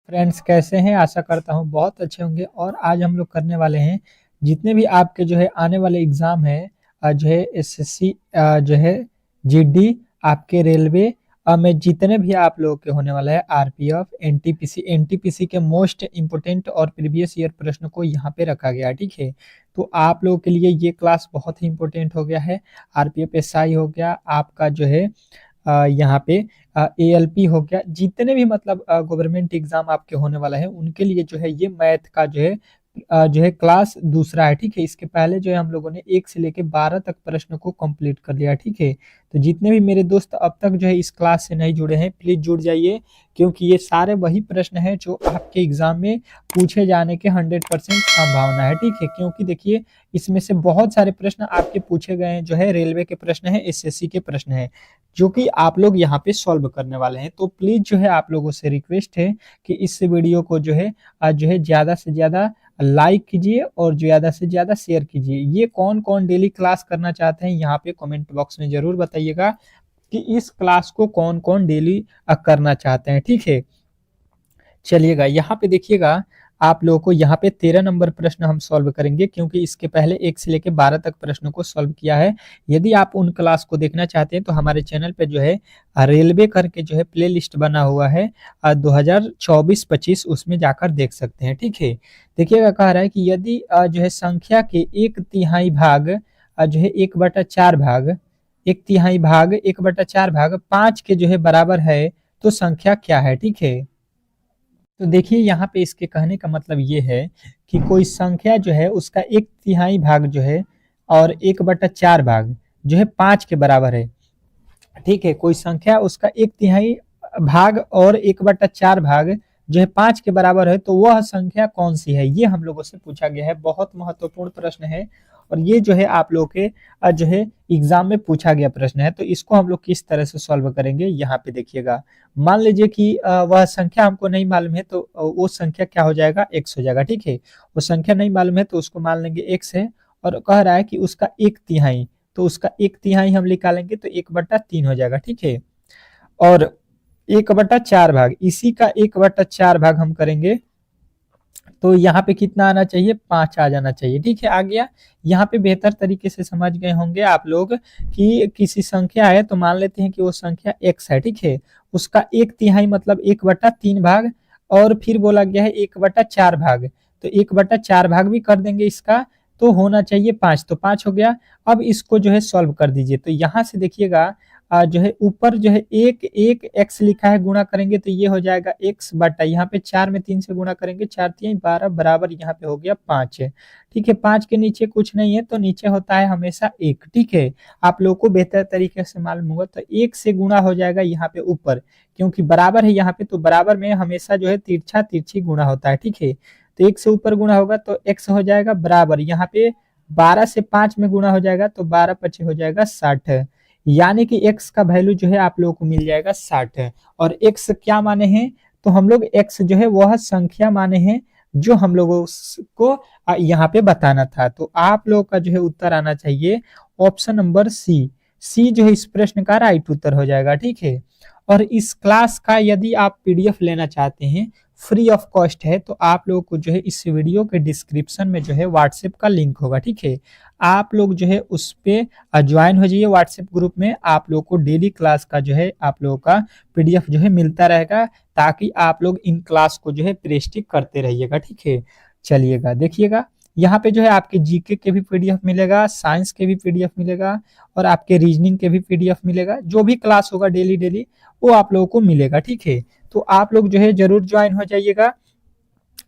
Friends कैसे हैं? आशा करता हूँ बहुत अच्छे होंगे। और आज हम लोग करने वाले हैं जितने भी आपके जो है आने वाले एग्जाम है, जो है एसएससी, जो है जीडी, आपके रेलवे में जितने भी आप लोगों के होने वाला है, आरपीएफ, एनटीपीसी के मोस्ट इम्पोर्टेंट और प्रीवियस ईयर प्रश्न को यहाँ पे रखा गया है। ठीक है, तो आप लोगों के लिए ये क्लास बहुत ही इंपॉर्टेंट हो गया है। आरपीएफ एसआई हो गया आपका, जो है यहाँ पे एएलपी हो गया, जितने भी मतलब गवर्नमेंट एग्जाम आपके होने वाला है उनके लिए जो है ये मैथ का जो है क्लास दूसरा है। ठीक है, इसके पहले जो है हम लोगों ने 1 से लेके 12 तक प्रश्न को कंप्लीट कर लिया। ठीक है, तो जितने भी मेरे दोस्त अब तक जो है इस क्लास से नहीं जुड़े हैं, प्लीज जुड़ जाइए, क्योंकि ये सारे वही प्रश्न हैं जो आपके एग्जाम में पूछे जाने के 100% संभावना है। ठीक है, क्योंकि देखिए इसमें से बहुत सारे प्रश्न आपके पूछे गए हैं, जो है रेलवे के प्रश्न है, एसएससी के प्रश्न है, जो कि आप लोग यहाँ पे सॉल्व करने वाले हैं। तो प्लीज जो है आप लोगों से रिक्वेस्ट है कि इस वीडियो को जो है ज्यादा से ज्यादा लाइक कीजिए और ज्यादा से ज्यादा शेयर कीजिए। ये कौन कौन डेली क्लास करना चाहते हैं यहाँ पे कमेंट बॉक्स में जरूर बताइएगा कि इस क्लास को कौन कौन डेली करना चाहते हैं। ठीक है, चलिएगा यहाँ पे देखिएगा, आप लोगों को यहाँ पे 13 नंबर प्रश्न हम सॉल्व करेंगे, क्योंकि इसके पहले 1 से लेके 12 तक प्रश्नों को सॉल्व किया है। यदि आप उन क्लास को देखना चाहते हैं तो हमारे चैनल पे जो है रेलवे करके जो है प्ले लिस्ट बना हुआ है 2024-25, उसमें जाकर देख सकते हैं। ठीक है, देखिएगा कह रहा है कि यदि जो है संख्या के 1/3 भाग, जो है 1/4 भाग, 1/3 भाग 1/4 भाग 5 के जो है बराबर है, तो संख्या क्या है। ठीक है, तो देखिए यहाँ पे इसके कहने का मतलब ये है कि कोई संख्या जो है उसका 1/3 भाग जो है और 1/4 भाग जो है 5 के बराबर है। ठीक है, कोई संख्या उसका 1/3 भाग और 1/4 भाग जो है 5 के बराबर है, तो वह संख्या कौन सी है, ये हम लोगों से पूछा गया है। बहुत महत्वपूर्ण प्रश्न है और ये जो है आप लोगों के जो है एग्जाम में पूछा गया प्रश्न है। तो इसको हम लोग किस तरह से सॉल्व करेंगे, यहाँ पे देखिएगा। मान लीजिए कि वह संख्या हमको नहीं मालूम है, तो वो संख्या क्या हो जाएगा, x हो जाएगा। ठीक है, वो संख्या नहीं मालूम है तो उसको मान लेंगे x है, और कह रहा है कि उसका 1/3, तो उसका 1/3 हम निकालेंगे तो 1/3 हो जाएगा। ठीक है, और 1/4 भाग, इसी का 1/4 भाग हम करेंगे तो यहाँ पे कितना आना चाहिए, 5 आ जाना चाहिए। ठीक है, आ गया। यहाँ पे बेहतर तरीके से समझ गए होंगे आप लोग कि किसी संख्या है तो मान लेते हैं कि वो संख्या x है। ठीक है, उसका 1/3 मतलब 1/3 भाग, और फिर बोला गया है 1/4 भाग, तो 1/4 भाग भी कर देंगे इसका, तो होना चाहिए 5, तो 5 हो गया। अब इसको जो है सॉल्व कर दीजिए, तो यहाँ से देखिएगा जो है ऊपर जो है एक एक x लिखा है, गुणा करेंगे तो ये हो जाएगा x बटा, यहाँ पे 4 में 3 से गुणा करेंगे, 4×3=12 बराबर यहाँ पे हो गया 5 है। ठीक है, 5 के नीचे कुछ नहीं है तो नीचे होता है हमेशा 1। ठीक है, आप लोगों को बेहतर तरीके से मालूम होगा, तो 1 से गुणा हो जाएगा यहाँ पे ऊपर, क्योंकि बराबर है यहाँ पे, तो बराबर में हमेशा जो है तिरछा तिरछी गुणा होता है। ठीक है, तो 1 से ऊपर गुणा होगा तो x हो जाएगा बराबर, यहाँ पे 12 से 5 में गुणा हो जाएगा तो 12×5 हो जाएगा 60, यानी कि x का वैल्यू जो है आप लोगों को मिल जाएगा 60 है। और x क्या माने हैं, तो हम लोग x जो है वह संख्या माने हैं जो हम लोगों को यहाँ पे बताना था। तो आप लोगों का जो है उत्तर आना चाहिए ऑप्शन नंबर सी। सी जो है इस प्रश्न का राइट उत्तर हो जाएगा। ठीक है, और इस क्लास का यदि आप पीडीएफ लेना चाहते हैं, फ्री ऑफ कॉस्ट है, तो आप लोगों को जो है इस वीडियो के डिस्क्रिप्शन में जो है व्हाट्सएप का लिंक होगा। ठीक है, आप लोग जो है उस पे ज्वाइन हो जाइए व्हाट्सएप ग्रुप में। आप लोग को डेली क्लास का जो है आप लोगों का पीडीएफ जो है मिलता रहेगा, ताकि आप लोग इन क्लास को जो है प्रेस्टिक करते रहिएगा। ठीक है, चलिएगा देखिएगा, यहाँ पे जो है आपके जीके के भी पीडीएफ मिलेगा, साइंस के भी पीडीएफ मिलेगा, और आपके रीजनिंग के भी पीडीएफ मिलेगा। जो भी क्लास होगा डेली डेली वो आप लोगों को मिलेगा। ठीक है, तो आप लोग जो है जरूर ज्वाइन हो जाइएगा।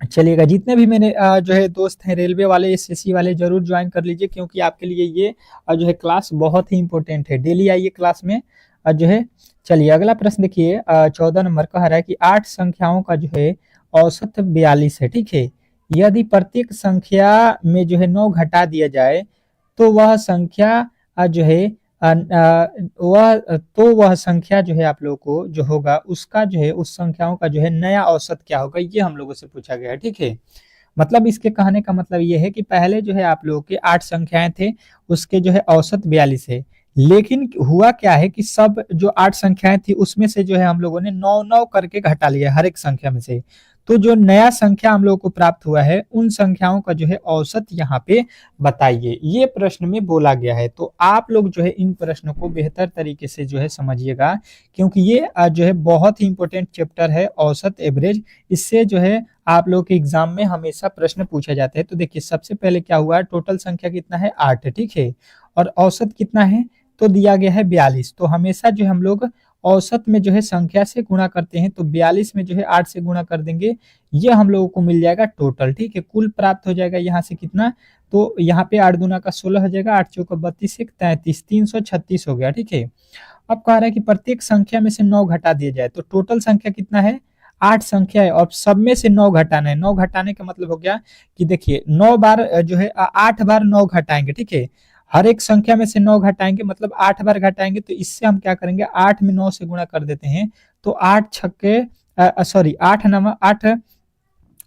चलिएगा, जितने भी मेरे जो है दोस्त हैं रेलवे वाले, एसएससी वाले, जरूर ज्वाइन कर लीजिए, क्योंकि आपके लिए ये जो है क्लास बहुत ही इंपॉर्टेंट है। डेली आइए क्लास में जो है। चलिए अगला प्रश्न देखिए, 14 नंबर कह रहा है कि 8 संख्याओं का जो है औसत 42 है। ठीक है, यदि प्रत्येक संख्या में जो है 9 घटा दिया जाए तो वह संख्या जो है वह संख्या जो है आप लोगों को जो होगा उसका जो है उस संख्याओं का जो है नया औसत क्या होगा, ये हम लोगों से पूछा गया है। ठीक है, मतलब इसके कहने का मतलब ये है कि पहले जो है आप लोगों के 8 संख्याएं थे, उसके जो है औसत 42 है, लेकिन हुआ क्या है कि सब जो 8 संख्याएं थी उसमें से जो है हम लोगों ने 9 9 करके घटा लिया हर एक संख्या में से, तो जो नया संख्या हम लोगों को प्राप्त हुआ है उन संख्याओं का जो है औसत यहाँ पे बताइए, ये प्रश्न में बोला गया है। तो आप लोग जो है इन प्रश्नों को बेहतर तरीके से जो है समझिएगा, क्योंकि ये जो है बहुत ही इंपॉर्टेंट चैप्टर है औसत एवरेज। इससे जो है आप लोग के एग्जाम में हमेशा प्रश्न पूछे जाते हैं। तो देखिए सबसे पहले क्या हुआ, टोटल संख्या कितना है 8, ठीक है, और औसत कितना है तो दिया गया है 42। तो हमेशा जो हम लोग औसत में जो है संख्या से गुणा करते हैं, तो 42 में जो है 8 से गुणा कर देंगे, ये हम लोगों को मिल जाएगा टोटल, ठीक है। कुल प्राप्त हो जाएगा यहाँ से कितना, तो यहाँ पे 8 दूना का 16 हो जाएगा, 8 चौका 32, 33, 336 हो गया, ठीक है। अब कह रहा है कि प्रत्येक संख्या में से 9 घटा दिया जाए, तो टोटल संख्या कितना है 8 संख्या है, और सब में से 9 घटाना है। 9 घटाने का मतलब हो गया कि देखिए 9 बार जो है 8 बार 9 घटाएंगे, ठीक है। हर एक संख्या में से 9 घटाएंगे मतलब 8 बार घटाएंगे, तो इससे हम क्या करेंगे 8 में 9 से गुणा कर देते हैं, तो 8 छक्के सॉरी 8 नवा 8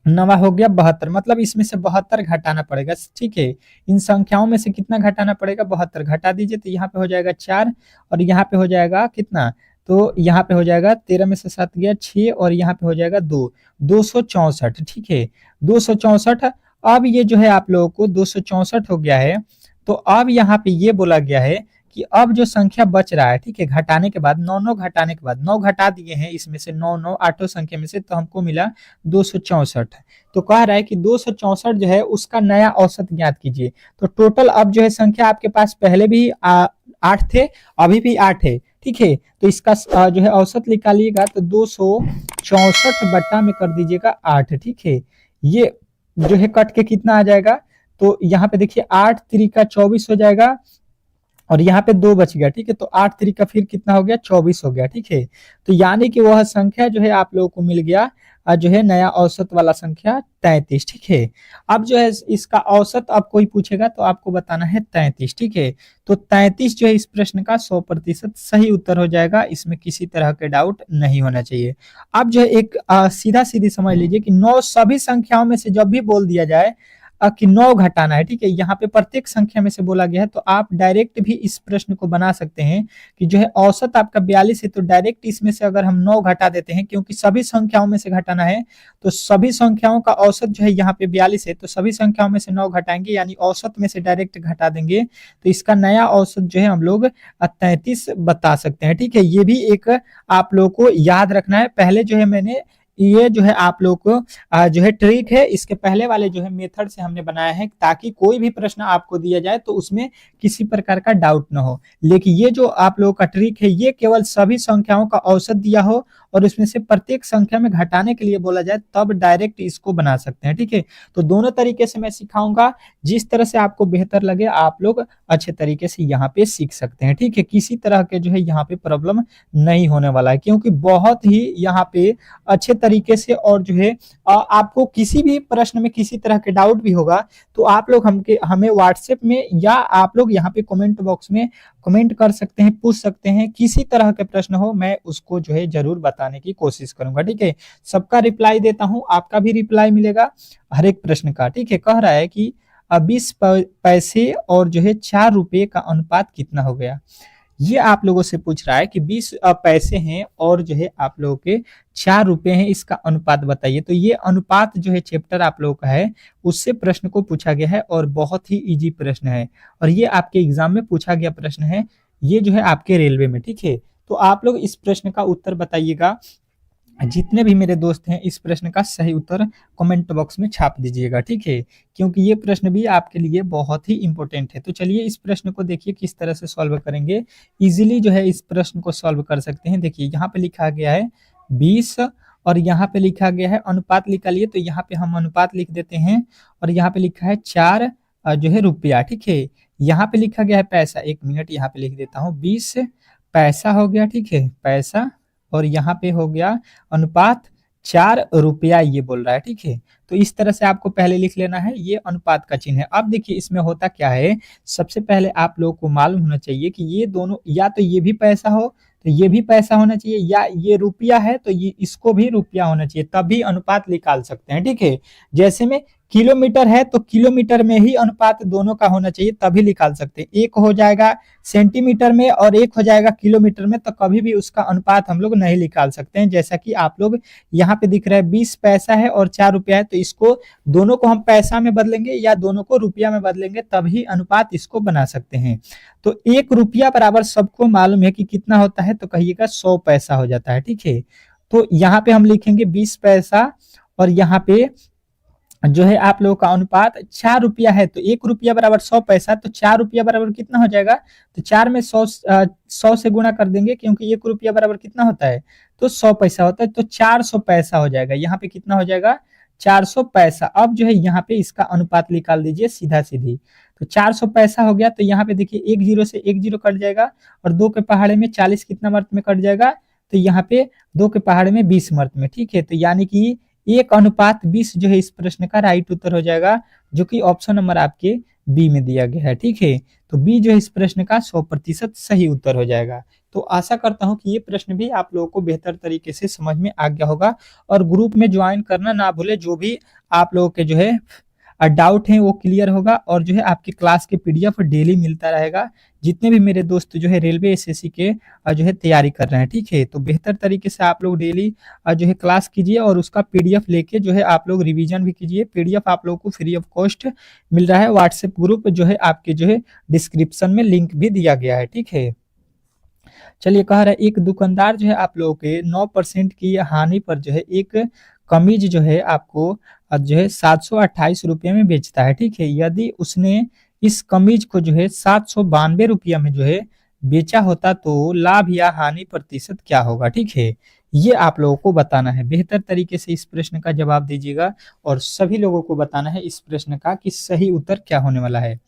नवा हो गया 72, मतलब इसमें से 72 घटाना पड़ेगा, ठीक है। इन संख्याओं में से कितना घटाना पड़ेगा 72, घटा दीजिए, तो यहाँ पे हो जाएगा 4 और यहाँ पे हो जाएगा कितना, तो यहाँ पे हो जाएगा 13 में से 7 गया 6 और यहाँ पे हो जाएगा 2, 264, ठीक है, 264। अब ये जो है आप लोगों को 264 हो गया है। तो अब यहाँ पे ये बोला गया है कि अब जो संख्या बच रहा है, ठीक है, घटाने के बाद 9 घटाने के बाद 9 घटा दिए हैं इसमें से 9 आठों संख्या में से, तो हमको मिला 264। तो कह रहा है कि 264 जो है उसका नया औसत ज्ञात कीजिए। तो टोटल अब जो है संख्या आपके पास पहले भी 8 थे, अभी भी 8 है, ठीक है। तो इसका जो है औसत निकालिएगा, तो 264 बट्टा में कर दीजिएगा 8, ठीक है। ये जो है कट के कितना आ जाएगा, तो यहाँ पे देखिए 8 त्रिका 24 हो जाएगा और यहाँ पे 2 बच गया, ठीक है। तो 8 त्रिका फिर कितना हो गया 24 हो गया, ठीक है। तो यानी कि वह संख्या जो है आप लोगों को मिल गया जो है नया औसत वाला संख्या 33, ठीक है। अब जो है इसका औसत अब कोई पूछेगा तो आपको बताना है 33, ठीक है। तो 33 जो है इस प्रश्न का 100% सही उत्तर हो जाएगा, इसमें किसी तरह के डाउट नहीं होना चाहिए। अब जो है एक सीधा सीधी समझ लीजिए कि 9 सभी संख्याओं में से जब भी बोल दिया जाए कि 9 घटाना है, ठीक है, यहाँ पे प्रत्येक संख्या में से बोला गया है, तो आप डायरेक्ट भी इस प्रश्न को बना सकते हैं कि जो है औसत आपका 42 है, तो डायरेक्ट इसमें से अगर हम 9 घटा देते हैं, क्योंकि सभी संख्याओं में से घटाना है, तो सभी संख्याओं का औसत जो है यहाँ पे 42 है, तो सभी संख्याओं में से 9 घटाएंगे, यानी औसत में से डायरेक्ट घटा देंगे, तो इसका नया औसत जो है हम लोग 33 बता सकते हैं, ठीक है। ये भी एक आप लोग को याद रखना है। पहले जो है मैंने ये जो है आप लोग को जो है ट्रिक है, इसके पहले वाले जो है मेथड से हमने बनाया है, ताकि कोई भी प्रश्न आपको दिया जाए तो उसमें किसी प्रकार का डाउट ना हो। लेकिन ये जो आप लोगों का ट्रिक है, ये केवल सभी संख्याओं का औसत दिया हो और उसमें से प्रत्येक संख्या में घटाने के लिए बोला जाए, तब डायरेक्ट इसको बना सकते हैं, ठीक है। तो दोनों तरीके से मैं सिखाऊंगा, जिस तरह से आपको बेहतर लगे आप लोग अच्छे तरीके से यहाँ पे सीख सकते हैं, ठीक है। किसी तरह के जो है यहाँ पे प्रॉब्लम नहीं होने वाला है, क्योंकि बहुत ही यहाँ पे अच्छे तरीके से, और जो है आपको किसी भी प्रश्न में किसी तरह के डाउट भी होगा तो आप लोग हमें व्हाट्सएप में या आप लोग यहाँ पे कमेंट बॉक्स में कमेंट कर सकते हैं, पूछ सकते हैं, किसी तरह के प्रश्न हो मैं उसको जो है जरूर बताने की कोशिश करूंगा, ठीक है। सबका रिप्लाई देता हूं, आपका भी रिप्लाई मिलेगा हर एक प्रश्न का, ठीक है। कह रहा है कि 20 पैसे और जो है 4 रुपए का अनुपात कितना हो गया। ये आप लोगों से पूछ रहा है कि 20 पैसे हैं और जो है आप लोगों के 4 रुपए हैं, इसका अनुपात बताइए। तो ये अनुपात जो है चैप्टर आप लोगों का है, उससे प्रश्न को पूछा गया है और बहुत ही इजी प्रश्न है, और ये आपके एग्जाम में पूछा गया प्रश्न है, ये जो है आपके रेलवे में, ठीक है। तो आप लोग इस प्रश्न का उत्तर बताइएगा। जितने भी मेरे दोस्त हैं इस प्रश्न का सही उत्तर कमेंट बॉक्स में छाप दीजिएगा, ठीक है, क्योंकि ये प्रश्न भी आपके लिए बहुत ही इंपॉर्टेंट है। तो चलिए इस प्रश्न को देखिए किस तरह से सॉल्व करेंगे। इजीली जो है इस प्रश्न को सॉल्व कर सकते हैं। देखिए यहाँ पे लिखा गया है 20 और यहाँ पे लिखा गया है अनुपात निकालिए, तो यहाँ पे हम अनुपात लिख देते हैं, और यहाँ पे लिखा है 4 जो है रुपया, ठीक है। यहाँ पे लिखा गया है पैसा, 1 मिनट यहाँ पे लिख देता हूँ, 20 पैसा हो गया, ठीक है, पैसा, और यहाँ पे हो गया अनुपात 4 रुपया, ये बोल रहा है, ठीक है। तो इस तरह से आपको पहले लिख लेना है, ये अनुपात का चिन्ह है। अब देखिए इसमें होता क्या है, सबसे पहले आप लोगों को मालूम होना चाहिए कि ये दोनों, या तो ये भी पैसा हो तो ये भी पैसा होना चाहिए, या ये रुपया है तो ये इसको भी रुपया होना चाहिए, तभी अनुपात निकाल सकते हैं, ठीक है। जैसे में किलोमीटर है तो किलोमीटर में ही अनुपात दोनों का होना चाहिए, तभी निकाल सकते हैं। एक हो जाएगा सेंटीमीटर में और एक हो जाएगा किलोमीटर में, तो कभी भी उसका अनुपात हम लोग नहीं निकाल सकते हैं। जैसा कि आप लोग यहाँ पे दिख रहा है 20 पैसा है और 4 रुपया है, तो इसको दोनों को हम पैसा में बदलेंगे या दोनों को रुपया में बदलेंगे, तभी अनुपात इसको बना सकते हैं। तो 1 रुपया बराबर सबको मालूम है कि कितना होता है, तो कहिएगा 100 पैसा हो जाता है। ठीक है, तो यहाँ पे हम लिखेंगे 20 पैसा और यहाँ पे जो है आप लोगों का अनुपात 4 रुपया है, तो 1 रुपया बराबर 100 पैसा, तो 4 रुपया बराबर कितना हो जाएगा, तो 4 में 100 से गुणा कर देंगे, क्योंकि 1 रुपया बराबर कितना होता है, तो 100 पैसा होता है, तो 400 पैसा हो जाएगा। यहाँ पे कितना हो जाएगा, 400 पैसा। अब जो है यहाँ पे इसका अनुपात निकाल दीजिए सीधा सीधी, तो 400 पैसा हो गया। तो यहाँ पे देखिए 1 जीरो से 1 जीरो कट जाएगा और 2 के पहाड़े में 40 कितना मर्त में कट जाएगा, तो यहाँ पे 2 के पहाड़े में 20 मर्त में। ठीक है, तो यानी कि 1:20 जो है इस प्रश्न का राइट उत्तर हो जाएगा, जो कि ऑप्शन नंबर आपके बी में दिया गया है। ठीक है, तो बी जो है इस प्रश्न का 100% सही उत्तर हो जाएगा। तो आशा करता हूं कि ये प्रश्न भी आप लोगों को बेहतर तरीके से समझ में आ गया होगा, और ग्रुप में ज्वाइन करना ना भूले। जो भी आप लोगों के जो है डाउट है वो क्लियर होगा, और जो है आपकी क्लास के पीडीएफ डेली मिलता रहेगा। जितने भी मेरे दोस्त जो है रेलवे एसएससी के जो है तैयारी कर रहे हैं, ठीक है, तो बेहतर तरीके से आप लोग डेली जो है क्लास कीजिए, और उसका पीडीएफ लेके जो है आप लोग रिवीजन भी कीजिए। पीडीएफ आप लोगों को फ्री ऑफ कॉस्ट मिल रहा है। व्हाट्सएप ग्रुप जो है आपके जो है डिस्क्रिप्शन में लिंक भी दिया गया है। ठीक है, चलिए, कह रहा है एक दुकानदार जो है आप लोगों के 9% की हानि पर जो है एक कमीज जो है आपको जो है 728 रुपये में बेचता है। ठीक है, यदि उसने इस कमीज को जो है 792 रुपया में जो है बेचा होता, तो लाभ या हानि प्रतिशत क्या होगा। ठीक है, ये आप लोगों को बताना है। बेहतर तरीके से इस प्रश्न का जवाब दीजिएगा, और सभी लोगों को बताना है इस प्रश्न का कि सही उत्तर क्या होने वाला है।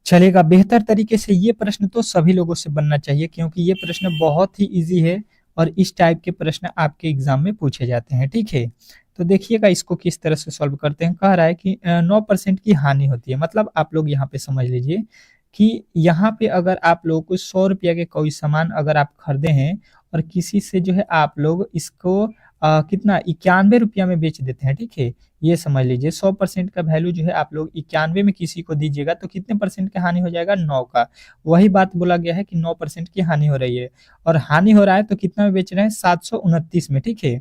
चलेगा, बेहतर तरीके से ये प्रश्न तो सभी लोगों से बनना चाहिए, क्योंकि ये प्रश्न बहुत ही इजी है और इस टाइप के प्रश्न आपके एग्जाम में पूछे जाते हैं। ठीक है, तो देखिएगा इसको किस तरह से सॉल्व करते हैं। कह रहा है कि 9% की हानि होती है, मतलब आप लोग यहाँ पे समझ लीजिए कि यहाँ पे अगर आप लोग को 100 रुपया के कोई सामान अगर आप खरीदे हैं और किसी से जो है आप लोग इसको कितना 91 रुपया में बेच देते हैं। ठीक है, ये समझ लीजिए 100% का वैल्यू जो है आप लोग 91 में किसी को दीजिएगा, तो कितने परसेंट की हानि हो जाएगा, 9 का। वही बात बोला गया है कि 9% की हानि हो रही है, और हानि हो रहा है तो कितना में बेच रहे हैं, 729 में। ठीक है,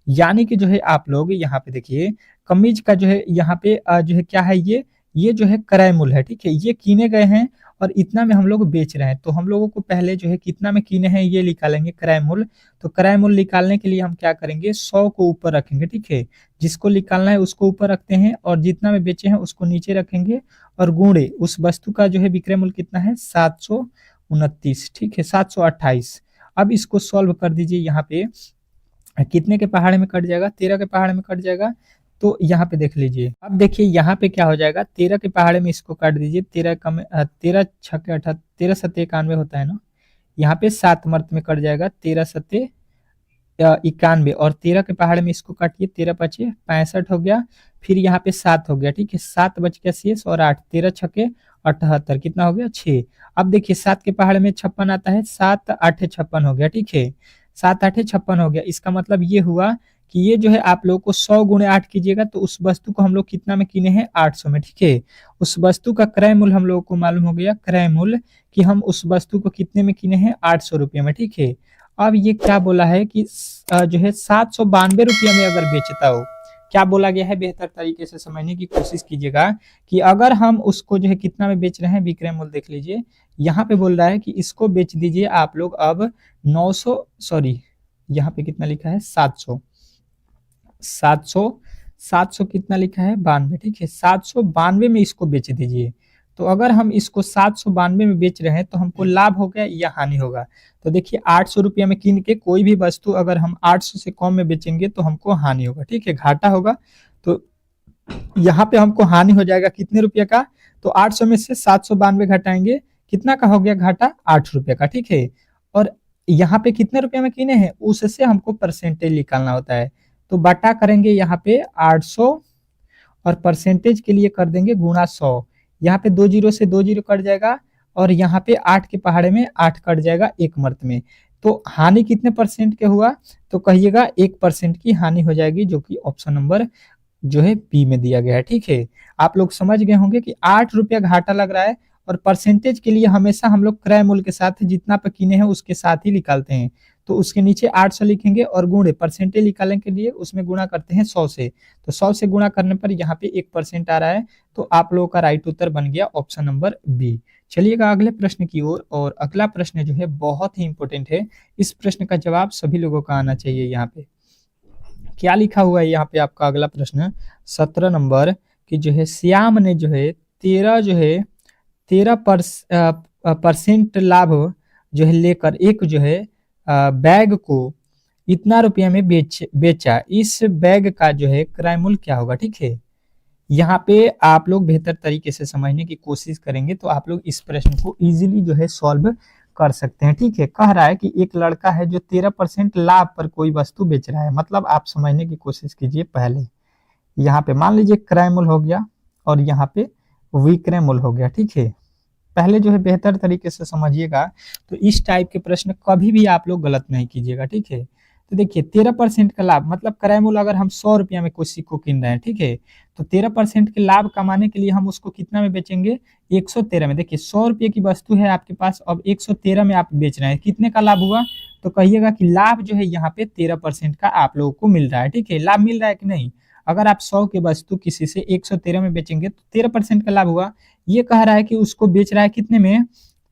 यानी कि जो है आप लोग यहाँ पे देखिए कमीज का जो है यहाँ पे जो है क्या है, ये जो है क्रय मूल्य है। ठीक है, ये कीने गए हैं और इतना में हम लोग बेच रहे हैं, तो हम लोगों को पहले जो है कितना में कीने हैं ये निकालेंगे क्रय मूल्य। तो क्रय मूल्य निकालने के लिए हम क्या करेंगे, 100 को ऊपर रखेंगे। ठीक है, जिसको निकालना है उसको ऊपर रखते हैं, और जितना में बेचे हैं उसको नीचे रखेंगे, और गुणे उस वस्तु का जो है विक्रय मूल्य कितना है, 729। ठीक है, 728। अब इसको सॉल्व कर दीजिए। यहाँ पे कितने के पहाड़ में कट जाएगा, 13 के पहाड़ में कट जाएगा। तो यहाँ पे देख लीजिए, अब देखिए यहाँ पे क्या हो जाएगा, 13 के पहाड़े में इसको काट दीजिए। 13 छक्के 18, 13 सत्ते 91 होता है ना, यहाँ पे 7 मर्त में कट जाएगा, 13 सत्ते 91, और 13 के पहाड़े में इसको काटिए, 13 पचे 65 हो गया, फिर यहाँ पे 7 हो गया। ठीक है, 7 बच गया शेष, और 8, 13 छक्के 78, कितना हो गया, 6। अब देखिए 7 के पहाड़े में 56 आता है, 7 8 56 हो गया। ठीक है, 7 8 56 हो गया। इसका मतलब ये हुआ कि ये जो है आप लोगों को 100 गुणे 8 कीजिएगा, तो उस वस्तु को हम लोग कितना में किने हैं, 800 में। ठीक है, उस वस्तु का क्रय मूल्य हम लोगों को मालूम हो गया, क्रय मूल्य कि हम उस वस्तु को कितने में किने हैं, 800 रुपये में। ठीक है, अब ये क्या बोला है कि जो है 792 रुपया में अगर बेचता हो, क्या बोला गया है, बेहतर तरीके से समझने की कोशिश कीजिएगा कि अगर हम उसको जो है कितना में बेच रहे हैं, विक्रय मूल्य देख लीजिए। यहाँ पे बोल रहा है कि इसको बेच दीजिए आप लोग अब 900, सॉरी यहाँ पे कितना लिखा है, 700 कितना लिखा है, 92। ठीक है, 792 में इसको बेच दीजिए। तो अगर हम इसको 792 में बेच रहे हैं तो हमको लाभ हो गया या हानि होगा। तो देखिए 800 रुपया में कीन के कोई भी वस्तु अगर हम 800 से कम में बेचेंगे तो हमको हानि होगा। ठीक है, घाटा होगा। तो यहाँ पे हमको हानि हो जाएगा कितने रुपये का, तो 800 में से 792 घटाएंगे, कितना का हो गया घाटा, 8 रुपये का। ठीक है, और यहाँ पे कितने रुपये में किने हैं, उससे हमको परसेंटेज निकालना होता है। तो बटा करेंगे यहाँ पे 800, और परसेंटेज के लिए कर देंगे गुणा 100। यहाँ पे 2 जीरो से 2 जीरो कट जाएगा, और यहाँ पे 8 के पहाड़े में 8 कट जाएगा 1 मर्त में। तो हानि कितने परसेंट के हुआ, तो कहिएगा 1% की हानि हो जाएगी, जो कि ऑप्शन नंबर जो है बी में दिया गया है। ठीक है, आप लोग समझ गए होंगे कि 8 रुपया घाटा लग रहा है, और परसेंटेज के लिए हमेशा हम लोग क्रय मूल्य के साथ जितना पे किने हैं उसके साथ ही निकालते हैं। तो उसके नीचे 800 लिखेंगे और गुणे परसेंटेज निकालने के लिए उसमें गुणा करते हैं 100 से। तो 100 से गुणा करने पर यहाँ पे 1% आ रहा है। तो आप लोगों का राइट उत्तर बन गया ऑप्शन नंबर बी। चलिएगा अगले प्रश्न की ओर, और अगला प्रश्न जो है बहुत ही इंपॉर्टेंट है। इस प्रश्न का जवाब सभी लोगों का आना चाहिए। यहाँ पे क्या लिखा हुआ है, यहाँ पे आपका अगला प्रश्न 17 नंबर कि जो है श्याम ने जो है 13% लाभ जो है लेकर एक जो है बैग को इतना रुपया में बेचा। इस बैग का जो है क्रय मूल्य क्या होगा। ठीक है, यहाँ पे आप लोग बेहतर तरीके से समझने की कोशिश करेंगे तो आप लोग इस प्रश्न को इजीली जो है सॉल्व कर सकते हैं। ठीक है, कह रहा है कि एक लड़का है जो 13% लाभ पर कोई वस्तु बेच रहा है। मतलब आप समझने की कोशिश कीजिए। पहले यहाँ पे मान लीजिए क्रय मूल्य हो गया और यहाँ पे विक्रय मूल्य हो गया। ठीक है, पहले जो है बेहतर तरीके से समझिएगा। तो इस टाइप के प्रश्न कभी भी आप लोग गलत नहीं कीजिएगा। ठीक है, तो देखिए 13% का लाभ मतलब क्रय मूल्य अगर हम 100 रुपया में कोई सिक्को किन रहे हैं। ठीक है, तो 13% के लाभ कमाने के लिए हम उसको कितना में बेचेंगे, 113 में। देखिए 100 रुपये की वस्तु है आपके पास, अब 113 में आप बेच रहे हैं, कितने का लाभ हुआ। तो कहिएगा कि लाभ जो है यहाँ पे 13% का आप लोगों को मिल रहा है। ठीक है, लाभ मिल रहा है कि नहीं। अगर आप 100 की वस्तु किसी से 113 में बेचेंगे तो 13% का लाभ हुआ। ये कह रहा है कि उसको बेच रहा है कितने में,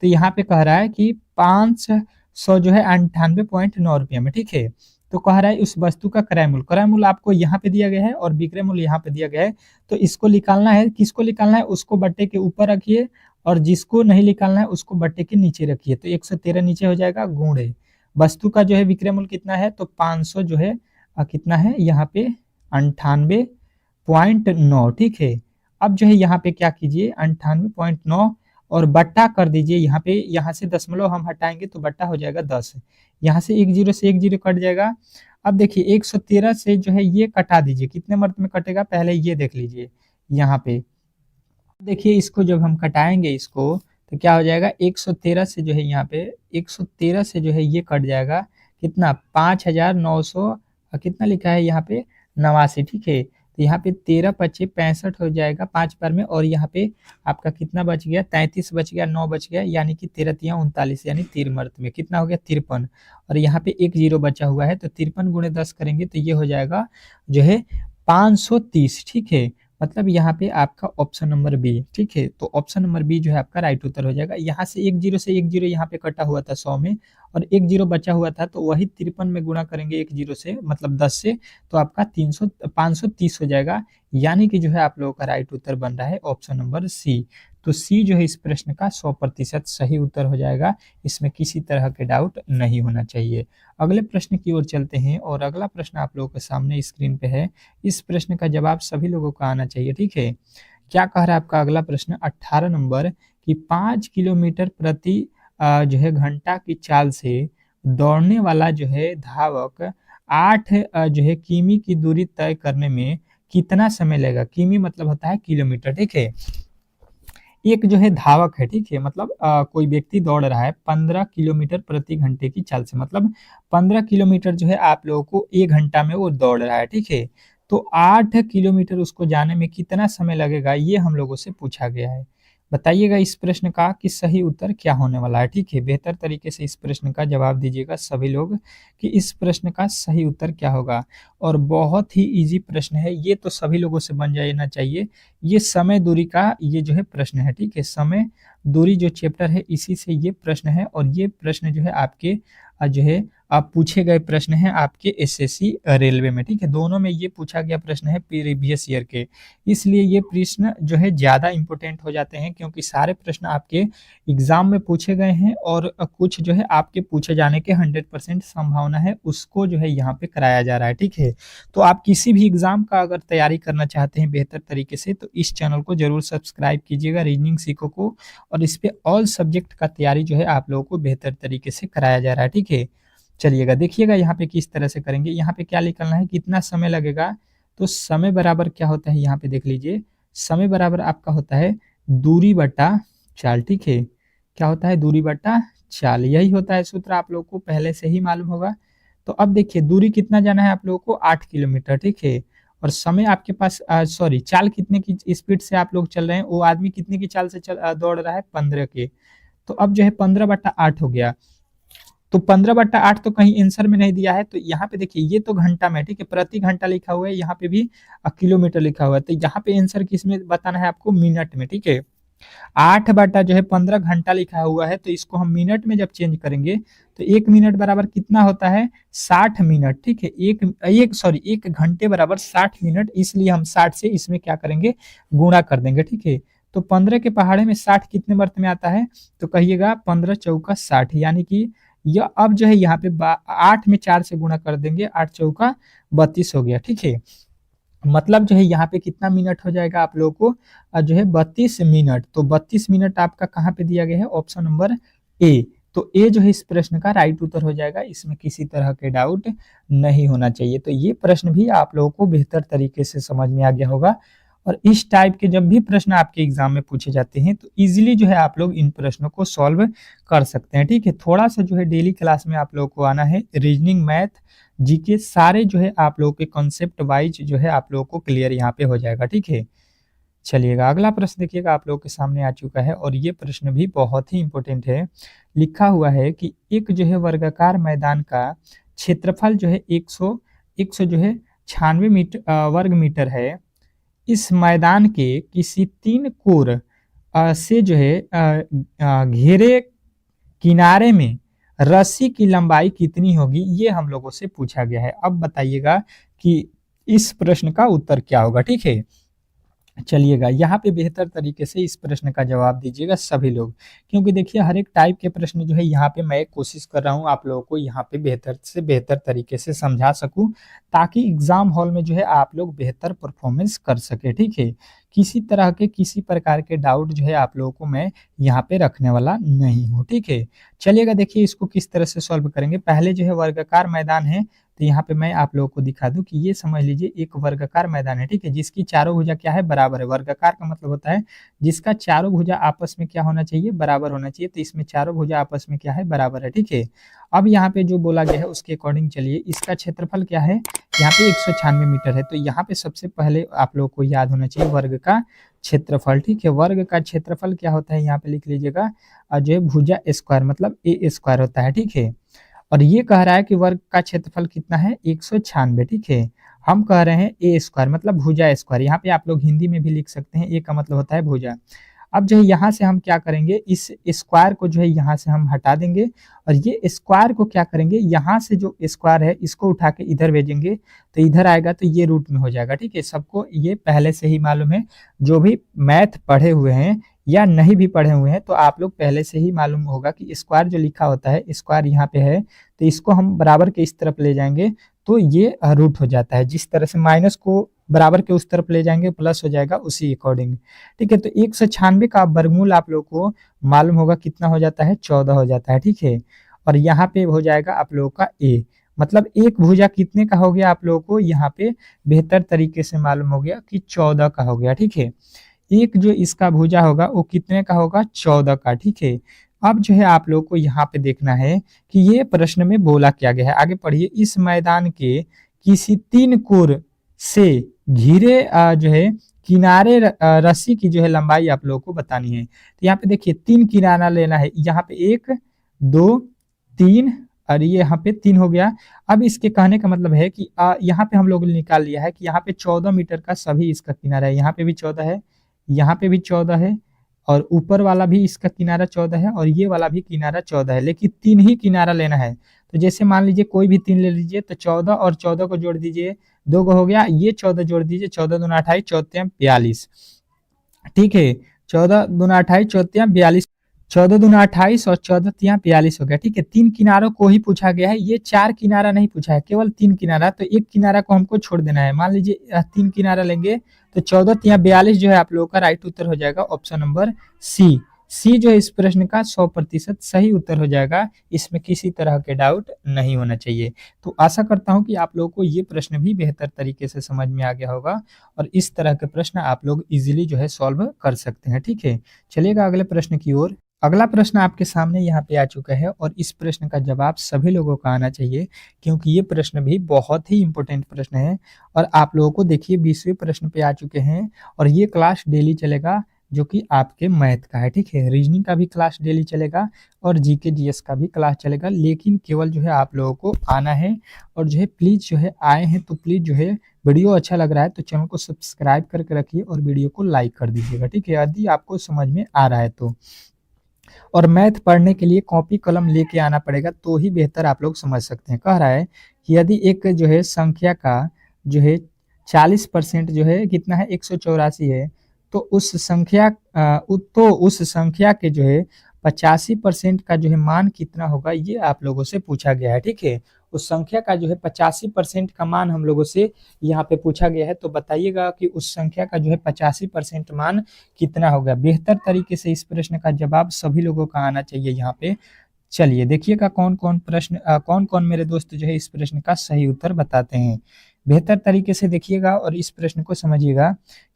तो यहाँ पे कह रहा है कि 500 जो है 98.9 रुपया में। ठीक है, तो कह रहा है उस वस्तु का क्रय मूल्य आपको यहाँ पे दिया गया है और विक्रय मूल्य यहाँ पे दिया गया है। तो इसको निकालना है, किसको निकालना है, उसको बट्टे के ऊपर रखिए और जिसको नहीं निकालना है उसको बट्टे के नीचे रखिए। तो 113 नीचे हो जाएगा, गुणे वस्तु का जो है विक्रय मूल्य कितना है, तो 500 जो है कितना है यहाँ पे 98.9। ठीक है, अब जो है यहाँ पे क्या कीजिए 98.9 और बट्टा कर दीजिए। यहाँ पे यहाँ से दशमलव हम हटाएंगे तो बट्टा हो जाएगा 10। यहाँ से एक जीरो से एक जीरो कट जाएगा। अब देखिए 113 से जो है ये कटा दीजिए, कितने मर्त में कटेगा पहले ये देख लीजिए। यहाँ पे देखिए इसको जब हम कटाएंगे इसको तो क्या हो जाएगा, 113 से जो है यहाँ पे 113 से जो है ये कट जाएगा कितना 5900 कितना लिखा है यहाँ पे 89। ठीक है, तो यहाँ पे 13 पच्चीस 65 हो जाएगा 5 बार में, और यहाँ पे आपका कितना बच गया 33 बच गया 9 बच गया, यानी कि 13 तिया 39, यानी 3 मर्त में कितना हो गया 53। और यहाँ पे एक जीरो बचा हुआ है तो 53 गुणे 10 करेंगे तो ये हो जाएगा जो है 530। ठीक है, मतलब यहाँ पे आपका ऑप्शन नंबर बी। ठीक है, तो ऑप्शन नंबर बी जो है आपका राइट उत्तर हो जाएगा। यहाँ से एक जीरो से एक जीरो यहाँ पे कटा हुआ था 100 में, और एक जीरो बचा हुआ था तो वही 53 में गुणा करेंगे एक जीरो से मतलब 10 से, तो आपका 530 हो जाएगा। यानी कि जो है आप लोगों का राइट उत्तर बन रहा है ऑप्शन नंबर सी। तो सी जो है इस प्रश्न का 100% सही उत्तर हो जाएगा, इसमें किसी तरह के डाउट नहीं होना चाहिए। अगले प्रश्न की ओर चलते हैं, और अगला प्रश्न आप लोगों के सामने स्क्रीन पे है। इस प्रश्न का जवाब सभी लोगों को आना चाहिए। ठीक है, क्या कह रहा है आपका अगला प्रश्न 18 नंबर कि 5 किलोमीटर प्रति जो है घंटा की चाल से दौड़ने वाला जो है धावक 8 जो है किमी की दूरी तय करने में कितना समय लगेगा। किमी मतलब होता है किलोमीटर। ठीक है, एक जो है धावक है। ठीक है, मतलब कोई व्यक्ति दौड़ रहा है 15 किलोमीटर प्रति घंटे की चाल से, मतलब 15 किलोमीटर जो है आप लोगों को 1 घंटा में वो दौड़ रहा है। ठीक है, तो 8 किलोमीटर उसको जाने में कितना समय लगेगा ये हम लोगों से पूछा गया है। बताइएगा इस प्रश्न का कि सही उत्तर क्या होने वाला है। ठीक है, बेहतर तरीके से इस प्रश्न का जवाब दीजिएगा सभी लोग कि इस प्रश्न का सही उत्तर क्या होगा। और बहुत ही इजी प्रश्न है ये, तो सभी लोगों से बन जाना चाहिए। ये समय दूरी का ये जो है प्रश्न है। ठीक है, समय दूरी जो चैप्टर है इसी से ये प्रश्न है, और ये प्रश्न जो है आपके जो है आप पूछे गए प्रश्न है आपके एसएससी रेलवे में। ठीक है, दोनों में ये पूछा गया प्रश्न है प्रीवियस ईयर के, इसलिए ये प्रश्न जो है ज़्यादा इंपॉर्टेंट हो जाते हैं, क्योंकि सारे प्रश्न आपके एग्जाम में पूछे गए हैं, और कुछ जो है आपके पूछे जाने के 100% संभावना है उसको जो है यहाँ पे कराया जा रहा है। ठीक है, तो आप किसी भी एग्जाम का अगर तैयारी करना चाहते हैं बेहतर तरीके से तो इस चैनल को जरूर सब्सक्राइब कीजिएगा, रीजनिंग सीखो को, और इस पे ऑल सब्जेक्ट का तैयारी जो है आप लोगों को बेहतर तरीके से कराया जा रहा है। ठीक है, चलिएगा देखिएगा यहाँ पे किस तरह से करेंगे। यहाँ पे क्या निकलना है, कितना समय लगेगा, तो समय बराबर क्या होता है यहाँ पे देख लीजिए, समय बराबर आपका होता है दूरी बटा चाल। ठीक है, क्या होता है दूरी बटा चाल, यही होता है सूत्र, आप लोग को पहले से ही मालूम होगा। तो अब देखिए दूरी कितना जाना है आप लोगों को 8 किलोमीटर। ठीक है, और समय आपके पास सॉरी चाल कितने की स्पीड से आप लोग चल रहे हैं, वो आदमी कितने की चाल से दौड़ रहा है, 15 के। तो अब जो है 15/8 हो गया। तो 15/8 तो कहीं आंसर में नहीं दिया है, तो यहाँ पे देखिए ये तो घंटा में, ठीक है, प्रति घंटा लिखा हुआ है, यहाँ पे भी किलोमीटर लिखा हुआ है, तो यहाँ पे आंसर किस में बताना है आपको, मिनट में, ठीक है। 8/15 घंटा लिखा हुआ है, तो इसको हम मिनट में जब चेंज करेंगे तो 1 मिनट बराबर कितना होता है, 60 मिनट, ठीक है। एक घंटे बराबर 60 मिनट, इसलिए हम 60 से इसमें क्या करेंगे, गुणा कर देंगे, ठीक है। तो 15 के पहाड़े में 60 कितने वर्त में आता है, तो कहिएगा 15 चौका 60, यानी कि यह अब जो है यहाँ पे 8 में 4 से गुणा कर देंगे, 8 चौका 32 हो गया, ठीक है। मतलब जो है यहाँ पे कितना मिनट हो जाएगा आप लोगों को, जो है 32 मिनट। तो 32 मिनट आपका कहाँ पे दिया गया है, ऑप्शन नंबर ए। तो ए जो है इस प्रश्न का राइट उत्तर हो जाएगा, इसमें किसी तरह के डाउट नहीं होना चाहिए। तो ये प्रश्न भी आप लोगों को बेहतर तरीके से समझ में आ गया होगा। और इस टाइप के जब भी प्रश्न आपके एग्जाम में पूछे जाते हैं तो इजीली जो है आप लोग इन प्रश्नों को सॉल्व कर सकते हैं, ठीक है। थोड़ा सा जो है डेली क्लास में आप लोगों को आना है, रीजनिंग, मैथ, जीके सारे जो है आप लोगों के कॉन्सेप्ट वाइज जो है आप लोगों को क्लियर यहाँ पे हो जाएगा, ठीक है। चलिएगा अगला प्रश्न देखिएगा आप लोगों के सामने आ चुका है, और ये प्रश्न भी बहुत ही इंपॉर्टेंट है। लिखा हुआ है कि एक जो है वर्गाकार मैदान का क्षेत्रफल जो है 100 जो है 96 वर्ग मीटर है। इस मैदान के किसी 3 कोर से जो है घेरे किनारे में रस्सी की लंबाई कितनी होगी, ये हम लोगों से पूछा गया है। अब बताइएगा कि इस प्रश्न का उत्तर क्या होगा, ठीक है। चलिएगा यहाँ पे बेहतर तरीके से इस प्रश्न का जवाब दीजिएगा सभी लोग, क्योंकि देखिए हर एक टाइप के प्रश्न जो है यहाँ पे मैं कोशिश कर रहा हूँ आप लोगों को यहाँ पे बेहतर से बेहतर तरीके से समझा सकूं, ताकि एग्जाम हॉल में जो है आप लोग बेहतर परफॉर्मेंस कर सके, ठीक है। किसी तरह के किसी प्रकार के डाउट जो है आप लोगों को मैं यहाँ पे रखने वाला नहीं हूँ, ठीक है। चलिएगा देखिए इसको किस तरह से सॉल्व करेंगे। पहले जो है वर्गाकार मैदान है, तो यहाँ पे मैं आप लोगों को दिखा दूं कि ये समझ लीजिए एक वर्गाकार मैदान है, ठीक है, जिसकी चारों भुजा क्या है, बराबर है। वर्गाकार का मतलब होता है जिसका चारों भुजा आपस में क्या होना चाहिए, बराबर होना चाहिए। तो इसमें चारों भुजा आपस में क्या है, बराबर है, ठीक है। अब यहाँ पे जो बोला गया है उसके अकॉर्डिंग चलिए, इसका क्षेत्रफल क्या है, यहाँ पे 196 मीटर है। तो यहाँ पे सबसे पहले आप लोग को याद होना चाहिए वर्ग का क्षेत्रफल, ठीक है। वर्ग का क्षेत्रफल क्या होता है, यहाँ पे लिख लीजिएगा, जो है भुजा स्क्वायर मतलब ए स्क्वायर होता है, ठीक है। और ये कह रहा है कि वर्ग का क्षेत्रफल कितना है, 196, ठीक है। हम कह रहे हैं ए स्क्वायर मतलब भुजा स्क्वायर, यहाँ पे आप लोग हिंदी में भी लिख सकते हैं, ए का मतलब होता है भुजा। अब जो है यहाँ से हम क्या करेंगे, इस स्क्वायर को जो है यहाँ से हम हटा देंगे, और ये स्क्वायर को क्या करेंगे, यहाँ से जो स्क्वायर है इसको उठा के इधर भेजेंगे, तो इधर आएगा तो ये रूट में हो जाएगा, ठीक है। सबको ये पहले से ही मालूम है, जो भी मैथ पढ़े हुए हैं या नहीं भी पढ़े हुए हैं तो आप लोग पहले से ही मालूम होगा कि स्क्वायर जो लिखा होता है, स्क्वायर यहाँ पे है, तो इसको हम बराबर के इस तरफ ले जाएंगे तो ये रूट हो जाता है। जिस तरह से माइनस को बराबर के उस तरफ ले जाएंगे प्लस हो जाएगा, उसी अकॉर्डिंग, ठीक है। तो 196 का वर्गमूल आप लोग को मालूम होगा कितना हो जाता है, 14 हो जाता है, ठीक है। और यहाँ पे हो जाएगा आप लोगों का ए, मतलब एक भुजा कितने का हो गया आप लोगों को यहाँ पे बेहतर तरीके से मालूम हो गया कि 14 का हो गया, ठीक है। एक जो इसका भुजा होगा वो कितने का होगा, 14 का, ठीक है। अब जो है आप लोग को यहाँ पे देखना है कि ये प्रश्न में बोला क्या गया है, आगे पढ़िए। इस मैदान के किसी 3 कोर से घिरे जो है किनारे रस्सी की जो है लंबाई आप लोगों को बतानी है। तो यहाँ पे देखिए 3 किनारा लेना है, यहाँ पे 1 2 3 और ये यहाँ पे 3 हो गया। अब इसके कहने का मतलब है कि यहाँ पे हम लोग ने निकाल लिया है कि यहाँ पे 14 मीटर का सभी इसका किनारा है, यहाँ पे भी 14 है, यहाँ पे भी 14 है, और ऊपर वाला भी इसका किनारा 14 है, और ये वाला भी किनारा 14 है, लेकिन 3 ही किनारा लेना है। तो जैसे मान लीजिए कोई भी 3 ले लीजिए, तो 14 और 14 को जोड़ दीजिए, 2 को हो गया, ये 14 जोड़ दीजिए, 14 दूना 28, 14 42, ठीक है। 14 दूना 28, 14 42, 14 दूना 28 और 14 तिया 42 हो गया, ठीक है। 3 किनारों को ही पूछा गया है, ये 4 किनारा नहीं पूछा है, केवल 3 किनारा। तो एक किनारा को हमको छोड़ देना है, मान लीजिए 3 किनारा लेंगे तो 14 तिया 42 जो है आप लोगों का राइट उत्तर हो जाएगा, ऑप्शन नंबर सी। सी जो है इस प्रश्न का 100% सही उत्तर हो जाएगा, इसमें किसी तरह के डाउट नहीं होना चाहिए। तो आशा करता हूं कि आप लोगों को ये प्रश्न भी बेहतर तरीके से समझ में आ गया होगा, और इस तरह के प्रश्न आप लोग इजीली जो है सॉल्व कर सकते हैं, ठीक है। चलिएगा अगले प्रश्न की ओर। अगला प्रश्न आपके सामने यहाँ पे आ चुका है और इस प्रश्न का जवाब सभी लोगों का आना चाहिए, क्योंकि ये प्रश्न भी बहुत ही इम्पोर्टेंट प्रश्न है। और आप लोगों को देखिए 20वें प्रश्न पे आ चुके हैं और ये क्लास डेली चलेगा, जो कि आपके मैथ का है, ठीक है। रीजनिंग का भी क्लास डेली चलेगा और जीके जीएस का भी क्लास चलेगा, लेकिन केवल जो है आप लोगों को आना है। और जो है प्लीज़ जो है आए हैं तो प्लीज़ जो है वीडियो अच्छा लग रहा है तो चैनल को सब्सक्राइब करके रखिए और वीडियो को लाइक कर दीजिएगा, ठीक है, यदि आपको समझ में आ रहा है तो। और मैथ पढ़ने के लिए कॉपी कलम लेके आना पड़ेगा, तो ही बेहतर आप लोग समझ सकते हैं। कह रहा है कि यदि एक जो है संख्या का जो है 40% जो है कितना है 184 है, तो उस संख्या के जो है 85% का जो है मान कितना होगा, ये आप लोगों से पूछा गया है, ठीक है। उस संख्या का जो है 85% का मान हम लोगों से यहाँ पे पूछा गया है, तो बताइएगा कि उस संख्या का जो है 85% मान कितना होगा। बेहतर तरीके से इस प्रश्न का जवाब सभी लोगों का आना चाहिए यहाँ पे। चलिए देखिएगा कौन कौन मेरे दोस्त जो है इस प्रश्न का सही उत्तर बताते हैं। बेहतर तरीके से देखिएगा और इस प्रश्न को समझिएगा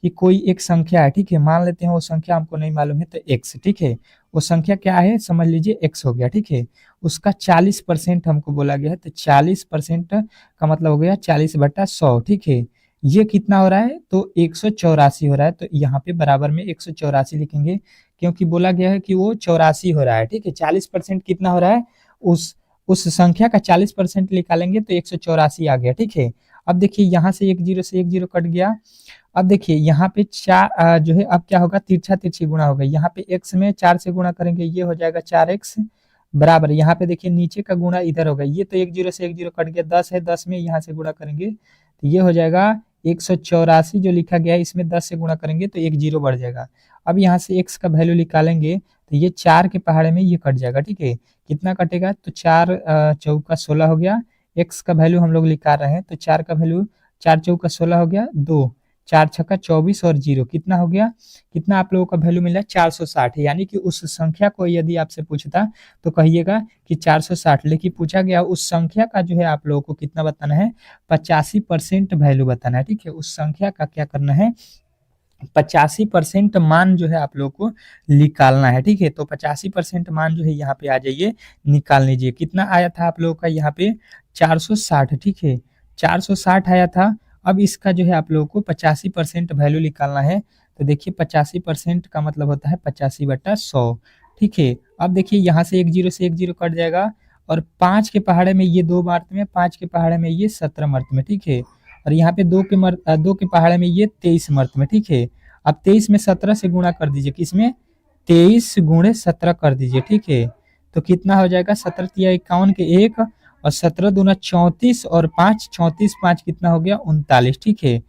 कि कोई एक संख्या है, ठीक है, मान लेते हैं वो संख्या हमको नहीं मालूम है तो x, ठीक है। वो संख्या क्या है समझ लीजिए x हो गया, ठीक है। उसका 40% हमको बोला गया है, तो 40% का मतलब हो गया 40/100, ठीक है। ये कितना हो रहा है तो 184 हो रहा है, तो यहाँ पे बराबर में 184 लिखेंगे, क्योंकि बोला गया है कि वो 84 हो रहा है, ठीक है। 40% कितना हो रहा है, उस संख्या का 40% निकालेंगे तो 184 आ गया, ठीक है। अब देखिए यहाँ से एक जीरो कट गया। अब देखिए यहाँ पे जो है अब क्या होगा, तिरछा तिरछी गुणा होगा। यहाँ पे x में 4 से गुणा करेंगे, ये हो जाएगा 4x बराबर। यहाँ पे देखिए नीचे का गुणा इधर होगा, ये तो एक जीरो कट गया, 10 है, 10 में यहाँ से गुणा करेंगे तो ये हो जाएगा 184 जो लिखा गया है, इसमें 10 से गुणा करेंगे तो एक जीरो बढ़ जाएगा। अब यहाँ से x का वैल्यू निकालेंगे तो ये 4 के पहाड़े में ये कट जाएगा, ठीक है। कितना कटेगा तो 4 चौका 16 हो गया। x का वैल्यू हम लोग निकाल रहे हैं तो 4 का वैल्यू 4 चौका 16 हो गया, 2 4 छक्का 24 और 0 कितना हो गया, कितना आप लोगों का वैल्यू मिला 460। यानी कि उस संख्या को यदि आपसे पूछता तो कहिएगा कि 460, लेकिन पूछा गया उस संख्या का जो है आप लोगों को कितना बताना है, 85% वैल्यू बताना है, ठीक है। उस संख्या का क्या करना है, 85% मान जो है आप लोगों को निकालना है, ठीक है। तो 85% मान जो है यहाँ पे आ जाइए, निकाल लीजिए। कितना आया था आप लोगों का यहाँ पे 460, ठीक है, 460 आया था। अब इसका जो है आप लोगों को 85% वैल्यू निकालना है, तो देखिए 85% का मतलब होता है 85/100, ठीक है। अब देखिए यहाँ से एक जीरो कट जाएगा और 5 के पहाड़े में ये 2 मार्त में, 5 के पहाड़े में ये 17 मर्त में, ठीक है। और यहाँ पे 2 के पहाड़े में ये 23 मर्त में, ठीक है। अब 23 में 17 से गुणा कर दीजिए, किसमें 23 गुणे 17 कर दीजिए, ठीक है। तो कितना हो जाएगा 17 तिया 51 के 1 और 17 दूना 34 और 5 34 5 कितना हो गया 39, ठीक है।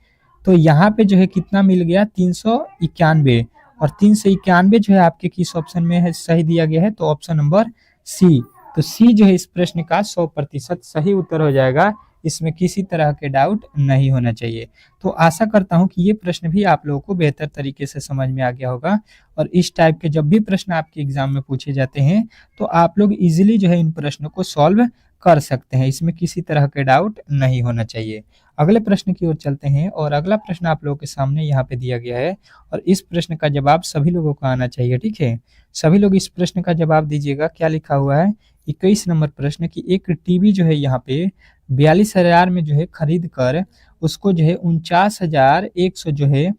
तो यहाँ पे जो है कितना मिल गया 391 और 391 जो है आपके किस ऑप्शन में है सही दिया गया है, तो ऑप्शन नंबर सी। तो सी जो है इस प्रश्न का 100% सही उत्तर हो जाएगा, इसमें किसी तरह के डाउट नहीं होना चाहिए। तो आशा करता हूं कि ये प्रश्न भी आप लोगों को बेहतर तरीके से समझ में आ गया होगा और इस टाइप के जब भी प्रश्न आपके एग्जाम में पूछे जाते हैं तो आप लोग इजीली जो है इन प्रश्नों को सॉल्व कर सकते हैं, इसमें किसी तरह के डाउट नहीं होना चाहिए। अगले प्रश्न की ओर चलते हैं और अगला प्रश्न आप लोगों के सामने यहाँ पे दिया गया है और इस प्रश्न का जवाब सभी लोगों को आना चाहिए, ठीक है। सभी लोग इस प्रश्न का जवाब दीजिएगा। क्या लिखा हुआ है 21 नंबर प्रश्न की, एक टीवी जो है यहाँ पे 42,000 में जो है खरीद कर उसको जो है 49,100 जो है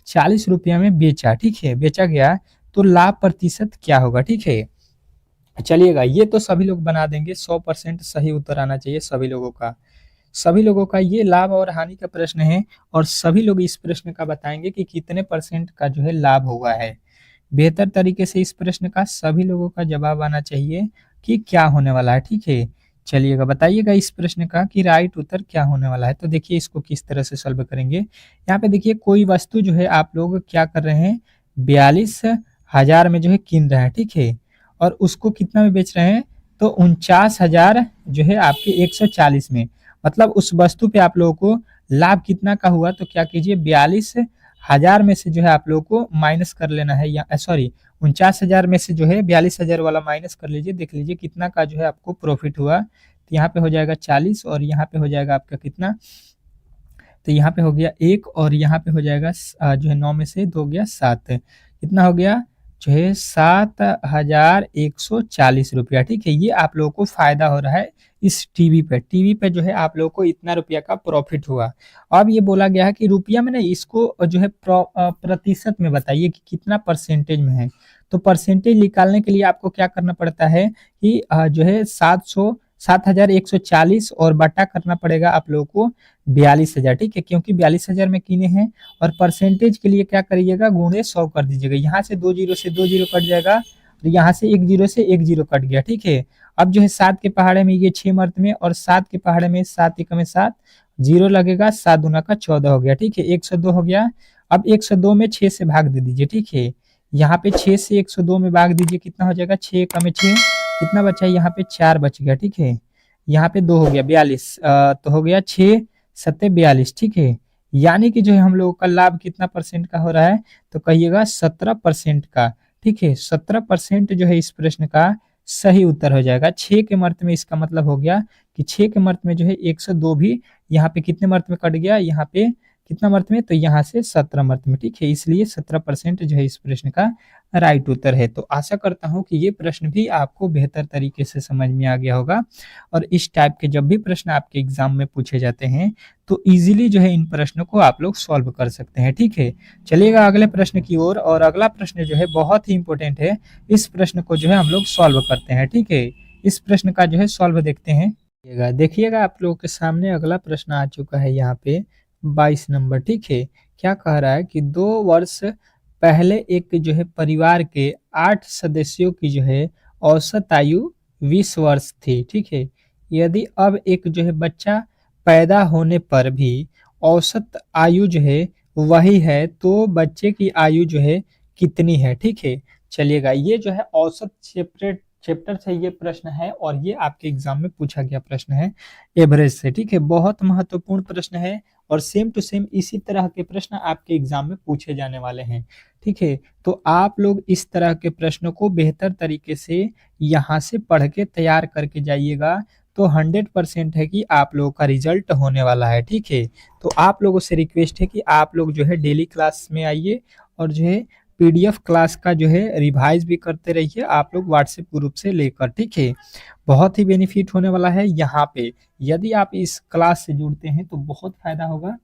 40 रुपया में बेचा, ठीक है, बेचा गया, तो लाभ प्रतिशत क्या होगा, ठीक है। चलिएगा ये तो सभी लोग बना देंगे, 100% सही उत्तर आना चाहिए सभी लोगों का। सभी लोगों का ये लाभ और हानि का प्रश्न है और सभी लोग इस प्रश्न का बताएंगे कि कितने परसेंट का जो है लाभ हुआ है। बेहतर तरीके से इस प्रश्न का सभी लोगों का जवाब आना चाहिए कि क्या होने वाला है, ठीक है। चलिएगा बताइएगा इस प्रश्न का कि राइट उत्तर क्या होने वाला है। तो देखिए इसको किस तरह से सॉल्व करेंगे। यहाँ पे देखिए कोई वस्तु जो है आप लोग क्या कर रहे हैं 42,000 में जो है किन रहे हैं, ठीक है, और उसको कितना में बेच रहे हैं तो 49,000 जो है आपके 140 में, मतलब उस वस्तु पे आप लोगों को लाभ कितना का हुआ, तो क्या कीजिए 42,000 में से जो है आप लोगों को माइनस कर लेना है, या सॉरी 49,000 में से जो है 42,000 वाला माइनस कर लीजिए, देख लीजिए कितना का जो है आपको प्रॉफिट हुआ। तो यहाँ पे हो जाएगा 40 और यहाँ पे हो जाएगा आपका कितना, तो यहाँ पे हो गया 1 और यहाँ पे हो जाएगा जो है 9 में से 2 गया 7, कितना हो गया जो है 7,140 रुपया। ठीक है, ये आप लोगों को फायदा हो रहा है इस टीवी पे जो है आप लोगों को इतना रुपया का प्रॉफिट हुआ। अब ये बोला गया है कि रुपया में नहीं, इसको जो है प्रतिशत में बताइए कि कितना परसेंटेज में है। तो परसेंटेज निकालने के लिए आपको क्या करना पड़ता है कि जो है 7,140 और बटा करना पड़ेगा आप लोगों को 42,000। ठीक है, क्योंकि 42,000 में किने हैं। और परसेंटेज के लिए क्या करिएगा, गुणे 100 कर दीजिएगा। यहाँ से 2 जीरो से 2 जीरो कट जाएगा और यहाँ से 1 जीरो से 1 जीरो कट गया। ठीक है, अब जो है 7 के पहाड़े में ये 6 मर्द में और 7 के पहाड़े में 7 एकम में 7 जीरो लगेगा, 7 दूना का 14 हो गया। ठीक है, 102 हो गया। अब 102 में 6 से भाग दे दीजिए। ठीक है, यहाँ पे 6 से 102 में भाग दीजिए, कितना हो जाएगा, 6 एकम में 6, कितना बचा है, यहाँ पे 4 बच गया। ठीक है, यहाँ पे 2 हो गया, 42, तो हो गया 6 सत्ते 42। ठीक है, यानी कि जो है हम लोगों का लाभ कितना परसेंट का हो रहा है, तो कहिएगा 17% का। ठीक है, 17% जो है इस प्रश्न का सही उत्तर हो जाएगा। 6 के मर्त में इसका मतलब हो गया कि 6 के मर्त में जो है 102 भी यहाँ पे कितने मर्त में कट गया, यहाँ पे कितना मर्त में, तो यहाँ से 17 मर्त में। ठीक है, इसलिए 17% जो है इस प्रश्न का राइट उत्तर है। तो आशा करता हूँ कि ये प्रश्न भी आपको बेहतर तरीके से समझ में आ गया होगा। और इस टाइप के जब भी प्रश्न आपके एग्जाम में पूछे जाते हैं तो इजीली जो है इन प्रश्नों को आप लोग सॉल्व कर सकते हैं। ठीक है, चलिएगा अगले प्रश्न की ओर। और अगला प्रश्न जो है बहुत ही इंपॉर्टेंट है, इस प्रश्न को जो है हम लोग सॉल्व करते हैं। ठीक है, इस प्रश्न का जो है सॉल्व देखते हैं। देखिएगा आप लोगों के सामने अगला प्रश्न आ चुका है यहाँ पे 22 नंबर। ठीक है, क्या कह रहा है कि 2 वर्ष पहले एक जो है परिवार के 8 सदस्यों की जो है औसत आयु 20 वर्ष थी। ठीक है, यदि अब एक जो है बच्चा पैदा होने पर भी औसत आयु जो है वही है, तो बच्चे की आयु जो है कितनी है। ठीक है, चलिएगा ये जो है औसत चैप्टर से ये प्रश्न है और ये आपके एग्जाम में पूछा गया प्रश्न है एवरेज से। ठीक है, बहुत महत्वपूर्ण प्रश्न है और सेम टू सेम इसी तरह के प्रश्न आपके एग्जाम में पूछे जाने वाले हैं। ठीक है, तो आप लोग इस तरह के प्रश्नों को बेहतर तरीके से यहाँ से पढ़ के तैयार करके जाइएगा, तो 100% है कि आप लोगों का रिजल्ट होने वाला है। ठीक है, तो आप लोगों से रिक्वेस्ट है कि आप लोग जो है डेली क्लास में आइए और जो है पीडीएफ क्लास का जो है रिवाइज भी करते रहिए आप लोग व्हाट्सएप ग्रुप से लेकर। ठीक है, बहुत ही बेनिफिट होने वाला है यहाँ पे। यदि आप इस क्लास से जुड़ते हैं तो बहुत फायदा होगा।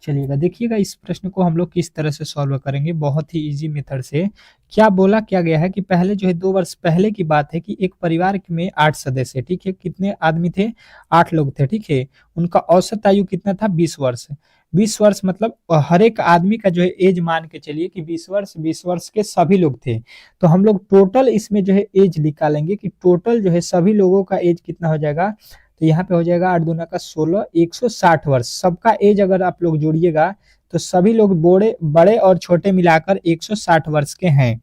चलिएगा देखिएगा इस प्रश्न को हम लोग किस तरह से सॉल्व करेंगे, बहुत ही इजी मेथड से। क्या गया है कि पहले जो है 2 वर्ष पहले की बात है कि एक परिवार में 8 सदस्य। ठीक है, कितने आदमी थे, 8 लोग थे। ठीक है, उनका औसत आयु कितना था, 20 वर्ष। 20 वर्ष मतलब हर एक आदमी का जो है एज मान के चलिए कि 20 वर्ष के सभी लोग थे। तो हम लोग टोटल इसमें जो है एज निकालेंगे कि टोटल जो है सभी लोगों का एज कितना हो जाएगा। तो यहाँ पे हो जाएगा 8 दूना का 16, 160 वर्ष। सबका एज अगर आप लोग जोड़िएगा तो सभी लोग बड़े और छोटे मिलाकर 160 वर्ष के हैं।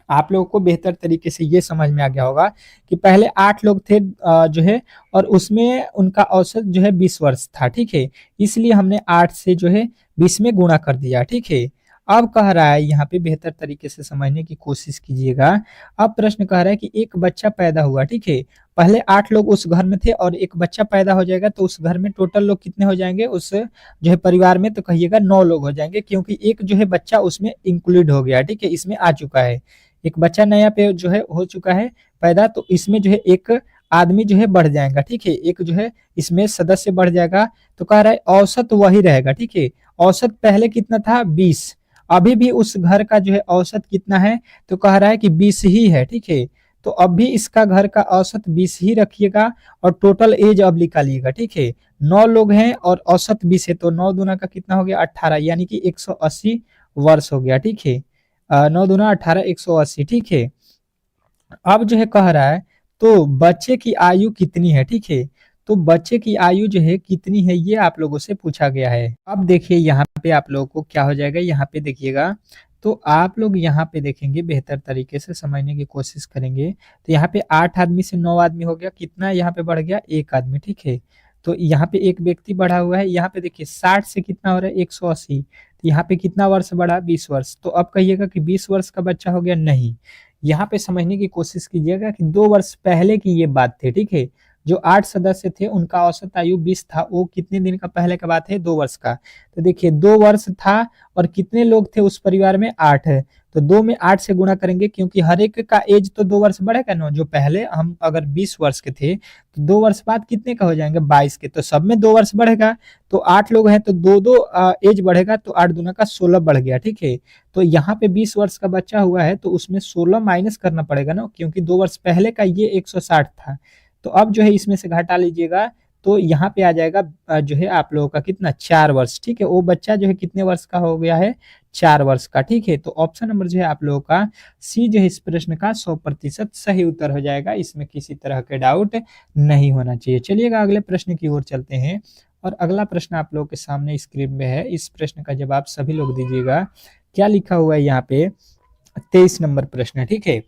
आप लोगों को बेहतर तरीके से ये समझ में आ गया होगा कि पहले 8 लोग थे जो है, और उसमें उनका औसत जो है 20 वर्ष था। ठीक है, इसलिए हमने 8 से जो है 20 में गुणा कर दिया। ठीक है, अब कह रहा है यहाँ पे बेहतर तरीके से समझने की कोशिश कीजिएगा। अब प्रश्न कह रहा है कि एक बच्चा पैदा हुआ। ठीक है, पहले 8 लोग उस घर में थे और एक बच्चा पैदा हो जाएगा, तो उस घर में टोटल लोग कितने हो जाएंगे उस जो है परिवार में, तो कहिएगा 9 लोग हो जाएंगे, क्योंकि एक जो है बच्चा उसमें इंक्लूड हो गया। ठीक है, इसमें आ चुका है, एक बच्चा नया पे जो है हो चुका है पैदा, तो इसमें जो है एक आदमी जो है बढ़ जाएगा। ठीक है, एक जो है इसमें सदस्य बढ़ जाएगा। तो कह रहा है औसत वही रहेगा। ठीक है, औसत पहले कितना था, 20। अभी भी उस घर का जो है औसत कितना है, तो कह रहा है कि 20 ही है। ठीक है, तो अब भी इसका घर का औसत 20 ही रखिएगा और टोटल एज अब निकालिएगा। ठीक है, 9 लोग हैं और औसत 20 है, तो 9 दूना का कितना हो गया, 18, यानी कि 180 वर्ष हो गया। ठीक है, 9 दूना 18, 180। ठीक है, अब जो है कह रहा है तो बच्चे की आयु कितनी है। ठीक है, तो बच्चे की आयु जो है कितनी है ये आप लोगों से पूछा गया है। अब देखिए यहाँ पे आप लोगों को क्या हो जाएगा, यहाँ पे देखिएगा, तो आप लोग यहाँ पे देखेंगे बेहतर तरीके से समझने की कोशिश करेंगे। तो यहाँ पे 8 आदमी से 9 आदमी हो गया, कितना यहाँ पे बढ़ गया, 1 आदमी। ठीक है, तो यहाँ पे एक व्यक्ति बढ़ा हुआ है। यहाँ पे देखिए 60 से कितना हो रहा है, 180। तो यहाँ पे कितना वर्ष बढ़ा, 20 वर्ष। तो अब कहिएगा कि 20 वर्ष का बच्चा हो गया, नहीं। यहाँ पे समझने की कोशिश कीजिएगा कि 2 वर्ष पहले की ये बात थी। ठीक है, जो 8 सदस्य थे उनका औसत आयु 20 था, वो कितने दिन का पहले का बात है, 2 वर्ष का। तो देखिए 2 वर्ष था और कितने लोग थे उस परिवार में, 8 है। तो 2 में 8 से गुणा करेंगे, क्योंकि हर एक का एज तो 2 वर्ष बढ़ेगा ना। जो पहले हम अगर 20 वर्ष के थे तो 2 वर्ष बाद कितने का हो जाएंगे 22 के, तो सब में 2 वर्ष बढ़ेगा। तो 8 लोग हैं तो 2-2 एज बढ़ेगा, तो 8 दूना का 16 बढ़ गया, ठीक है। तो यहाँ पे 20 वर्ष का बच्चा हुआ है तो उसमें 16 माइनस करना पड़ेगा ना, क्योंकि 2 वर्ष पहले का ये 160 था। तो अब जो है इसमें से घटा लीजिएगा, तो यहाँ पे आ जाएगा जो है आप लोगों का कितना 4 वर्ष, ठीक है। वो बच्चा जो है कितने वर्ष का हो गया है 4 वर्ष का, ठीक है। तो ऑप्शन नंबर जो है आप लोगों का सी जो है इस प्रश्न का 100% सही उत्तर हो जाएगा। इसमें किसी तरह के डाउट नहीं होना चाहिए। चलिएगा अगले प्रश्न की ओर चलते हैं, और अगला प्रश्न आप लोगों के सामने स्क्रीन में है। इस प्रश्न का जवाब सभी लोग दीजिएगा। क्या लिखा हुआ है यहाँ पे, 23 नंबर प्रश्न है, ठीक है।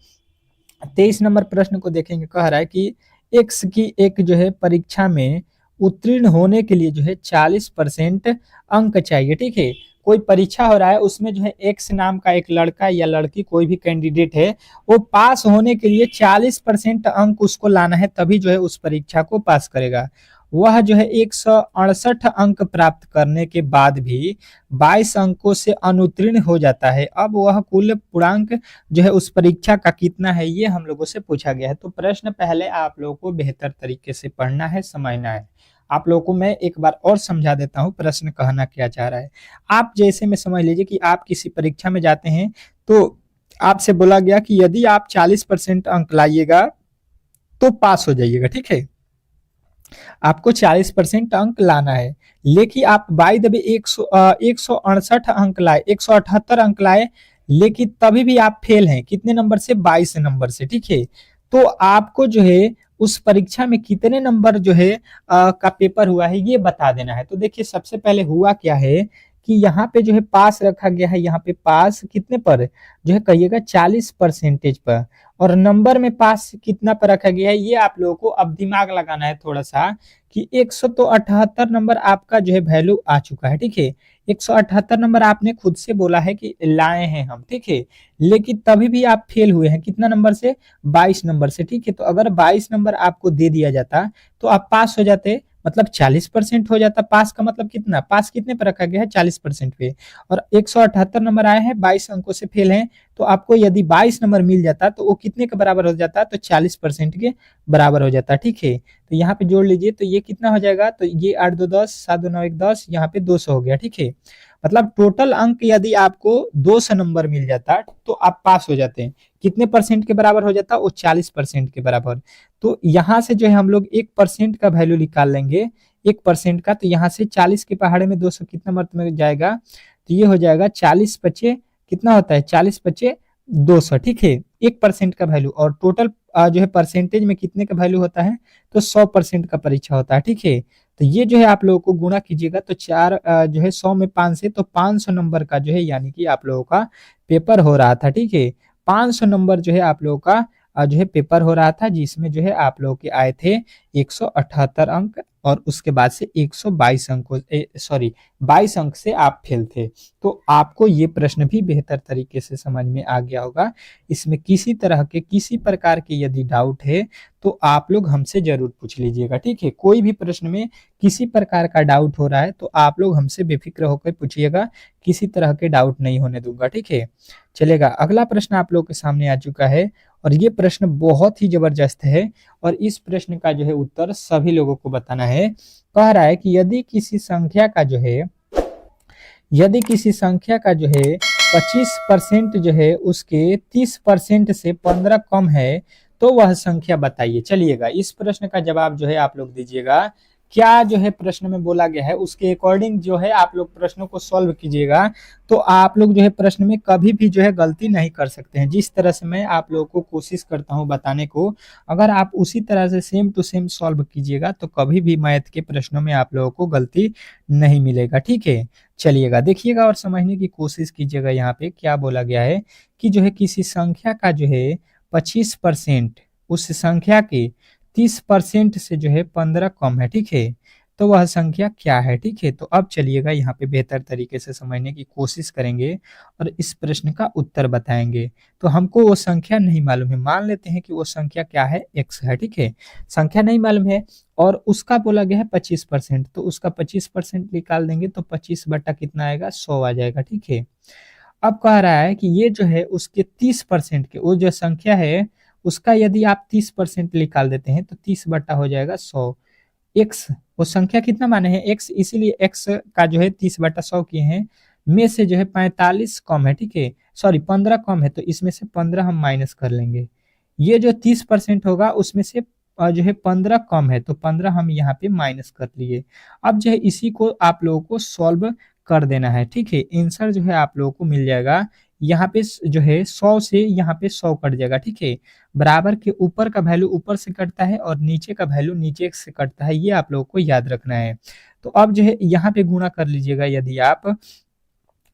23 नंबर प्रश्न को देखेंगे, कह रहा है कि एक्स की एक जो है परीक्षा में उत्तीर्ण होने के लिए जो है 40% अंक चाहिए, ठीक है। कोई परीक्षा हो रहा है, उसमें जो है एक्स नाम का एक लड़का या लड़की कोई भी कैंडिडेट है, वो पास होने के लिए 40% अंक उसको लाना है, तभी जो है उस परीक्षा को पास करेगा। वह जो है 168 अंक प्राप्त करने के बाद भी 22 अंकों से अनुत्तीर्ण हो जाता है। अब वह कुल पूर्णांक जो है उस परीक्षा का कितना है, ये हम लोगों से पूछा गया है। तो प्रश्न पहले आप लोगों को बेहतर तरीके से पढ़ना है, समझना है। आप लोगों को मैं एक बार और समझा देता हूँ प्रश्न कहना क्या चाह रहा है। आप जैसे में समझ लीजिए कि आप किसी परीक्षा में जाते हैं, तो आपसे बोला गया कि यदि आप 40% अंक लाइएगा तो पास हो जाइएगा, ठीक है। आपको 40% अंक लाना है, लेकिन आप बाय द वे 168 अंक लाए, 178 अंक लाए, लेकिन तभी भी आप फेल हैं। कितने नंबर से? 22 नंबर से, ठीक है। तो आपको जो है उस परीक्षा में कितने नंबर जो है का पेपर हुआ है ये बता देना है। तो देखिए सबसे पहले हुआ क्या है कि यहाँ पे जो है पास रखा गया है, यहाँ पे पास कितने पर जो है कहिएगा 40% पर, और नंबर में पास कितना पर रखा गया है ये आप लोगों को अब दिमाग लगाना है थोड़ा सा, कि 178 नंबर आपका जो है वैल्यू आ चुका है, ठीक है। 178 नंबर आपने खुद से बोला है कि लाए हैं हम, ठीक है, लेकिन तभी भी आप फेल हुए हैं कितना नंबर से? 22 नंबर से, ठीक है। तो अगर 22 नंबर आपको दे दिया जाता तो आप पास हो जाते, मतलब 40% हो जाता। पास का मतलब कितना? पास कितने पर रखा गया है? 40% पे, और 178 नंबर आए हैं, 22 अंकों से फेल हैं, तो आपको यदि 22 नंबर मिल जाता तो वो कितने के बराबर हो जाता? तो 40% के बराबर हो जाता, ठीक है। तो यहाँ पे जोड़ लीजिए, तो ये कितना हो जाएगा? तो ये 8 2 10, 7 2 9 1 10, यहाँ पे 200 हो गया, ठीक है। मतलब टोटल अंक यदि आपको 200 नंबर मिल जाता तो आप पास हो जाते हैं। कितने परसेंट के बराबर हो जाता? वो 40% के बराबर। तो यहाँ से जो है हम लोग 1% का वैल्यू निकाल लेंगे, 1% का। तो यहाँ से 40 के पहाड़े में 200 कितना मर्तबा में जाएगा? तो ये हो जाएगा 40 पचे कितना होता है? 40 पचे 200, ठीक है। 1% का वैल्यू, और टोटल जो है परसेंटेज में कितने का वैल्यू होता है? तो 100% का परीक्षा होता है, ठीक है। तो ये जो है आप लोगों को गुणा कीजिएगा, तो 4 जो है 100 में 5 से, तो 500 नंबर का जो है यानी कि आप लोगों का पेपर हो रहा था, ठीक है। 500 नंबर जो है आप लोगों का जो है पेपर हो रहा था, जिसमें जो है आप लोगों के आए थे 178 अंक, और उसके बाद से 122 अंकों सॉरी 22 अंक से आप फेल थे। तो आपको ये प्रश्न भी बेहतर तरीके से समझ में आ गया होगा। इसमें किसी तरह के किसी प्रकार के यदि डाउट है तो आप लोग हमसे जरूर पूछ लीजिएगा, ठीक है। कोई भी प्रश्न में किसी प्रकार का डाउट हो रहा है तो आप लोग हमसे बेफिक्र होकर पूछिएगा, किसी तरह के डाउट नहीं होने दूंगा, ठीक है। चलेगा, अगला प्रश्न आप लोग के सामने आ चुका है, और ये प्रश्न बहुत ही जबरदस्त है, और इस प्रश्न का जो है उत्तर सभी लोगों को बताना है। कह रहा है कि यदि किसी संख्या का जो है 25% जो है उसके 30% से 15 कम है तो वह संख्या बताइए। चलिएगा, इस प्रश्न का जवाब जो है आप लोग दीजिएगा। क्या जो है प्रश्न में बोला गया है उसके अकॉर्डिंग जो है आप लोग प्रश्नों को सॉल्व कीजिएगा, तो आप लोग जो है प्रश्न में कभी भी जो है गलती नहीं कर सकते हैं। जिस तरह से मैं आप लोगों को कोशिश करता हूं बताने को, अगर आप उसी तरह से सेम टू सेम सॉल्व कीजिएगा तो कभी भी मैथ के प्रश्नों में आप लोगों को गलती नहीं मिलेगा, ठीक है। चलिएगा, देखिएगा और समझने की कोशिश कीजिएगा। यहाँ पे क्या बोला गया है कि जो है किसी संख्या का जो है 25% उस संख्या के 30% से जो है 15 कम है, ठीक है। तो वह संख्या क्या है, ठीक है। तो अब चलिएगा यहाँ पे बेहतर तरीके से समझने की कोशिश करेंगे और इस प्रश्न का उत्तर बताएंगे। तो हमको वो संख्या नहीं मालूम है, मान लेते हैं कि वो संख्या क्या है? x है, ठीक है। संख्या नहीं मालूम है और उसका बोला गया है 25%, तो उसका 25% निकाल देंगे तो 25 बटा कितना आएगा? 100 आ जाएगा, ठीक है। अब कह रहा है कि ये जो है उसके 30% के, वो जो संख्या है उसका यदि आप 30% निकाल देते हैं तो 30 बटा हो जाएगा 100। एक्स, वो संख्या कितना माने हैं एक्स, इसीलिए एक्स का जो है 30/100 किए हैं, में से जो है 45 कम है, ठीक है, सॉरी 15 कम है, तो इसमें से 15 हम माइनस कर लेंगे। ये जो 30% होगा उसमें से जो है 15 कम है, तो 15 हम यहाँ पे माइनस कर लिए। अब जो है इसी को आप लोगों को सॉल्व कर देना है, ठीक है। आंसर जो है आप लोगों को मिल जाएगा यहाँ पे जो है 100 से यहाँ पे 100 कट जाएगा, ठीक है। बराबर के ऊपर का वैल्यू ऊपर से कटता है और नीचे का वैल्यू नीचे से कटता है, ये आप लोगों को याद रखना है। तो अब जो है यहाँ पे गुणा कर लीजिएगा यदि आप,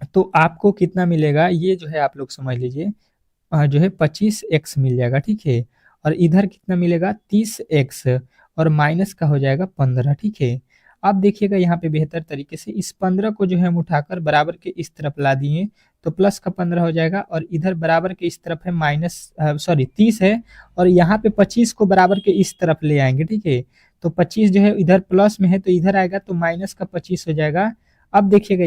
तो आपको कितना मिलेगा ये जो है आप लोग समझ लीजिए, जो है 25x मिल जाएगा, ठीक है। और इधर कितना मिलेगा 30x, और माइनस का हो जाएगा 15, ठीक है। अब देखिएगा यहाँ पे बेहतर तरीके से इस 15 को जो है हम उठाकर बराबर के इस तरफ ला दिए, तो प्लस का 15 हो जाएगा, और इधर बराबर के इस तरफ है माइनस, सॉरी 30 है, और यहाँ पे 25 को बराबर के इस तरफ ले आएंगे, ठीक है। तो 25 जो है इधर प्लस में है तो इधर आएगा तो माइनस का 25 हो जाएगा। अब देखिएगा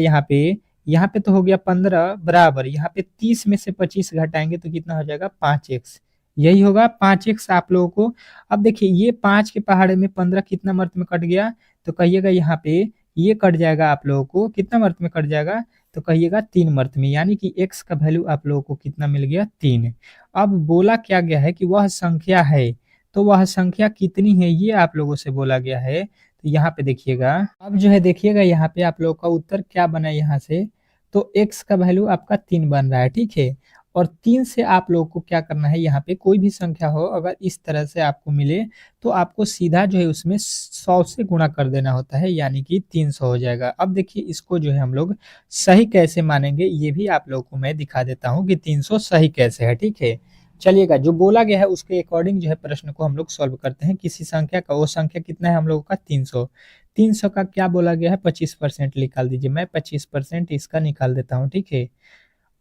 यहाँ पे तो हो गया 15 बराबर, यहाँ पे 30 में से 25 घटाएंगे तो कितना हो जाएगा 5x, यही होगा 5x आप लोगों को। अब देखिए ये 5 के पहाड़े में 15 कितना मर्त में कट गया, तो कहिएगा यहाँ पे ये कट जाएगा आप लोगों को कितना मर्त में कट जाएगा, तो कहिएगा 3 मर्त में, यानी कि x का वैल्यू आप लोगों को कितना मिल गया 3। अब बोला क्या गया है कि वह संख्या है, तो वह संख्या कितनी है ये आप लोगों से बोला गया है। तो यहाँ पे देखिएगा, अब जो है देखिएगा यहाँ पे आप लोगों का उत्तर क्या बना यहाँ से, तो x का वैल्यू आपका 3 बन रहा है, ठीक है। और 3 से आप लोगों को क्या करना है, यहाँ पे कोई भी संख्या हो अगर इस तरह से आपको मिले तो आपको सीधा जो है उसमें 100 से गुणा कर देना होता है, यानी कि 300 हो जाएगा। अब देखिए इसको जो है हम लोग सही कैसे मानेंगे ये भी आप लोगों को मैं दिखा देता हूँ कि 300 सही कैसे है, ठीक है। चलिएगा, जो बोला गया है उसके अकॉर्डिंग जो है प्रश्न को हम लोग सॉल्व करते हैं। किसी संख्या का, वो संख्या कितना है हम लोगों का 300, 300 का क्या बोला गया है 25% निकाल दीजिए, मैं 25% इसका निकाल देता हूँ, ठीक है।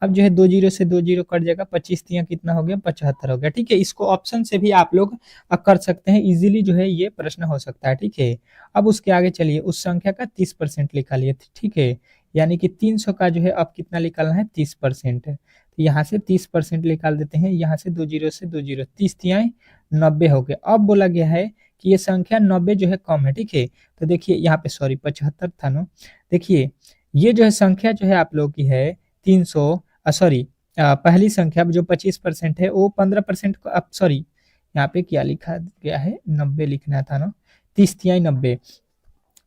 अब जो है 2 जीरो से 2 जीरो कट जाएगा, 25 तिया कितना हो गया 75 हो गया, ठीक है। इसको ऑप्शन से भी आप लोग कर सकते हैं, इजीली जो है ये प्रश्न हो सकता है, ठीक है। अब उसके आगे चलिए, उस संख्या का 30% निकालिए, ठीक है। यानी कि 300 का जो है अब कितना निकालना है 30%, तो यहाँ से 30% निकाल देते हैं, यहाँ से 2 जीरो से 2 जीरो, 30 तिया 90 हो गए। अब बोला गया है कि ये संख्या 90 जो है कम है, ठीक है। तो देखिए यहाँ पे सॉरी 75 था ना, देखिए ये जो है संख्या जो है आप लोग की है 300, सॉरी पहली संख्या जो 25% है वो 15% को, अब सॉरी यहाँ पे क्या लिखा गया है 90 लिखना था ना, 30 तिया 90।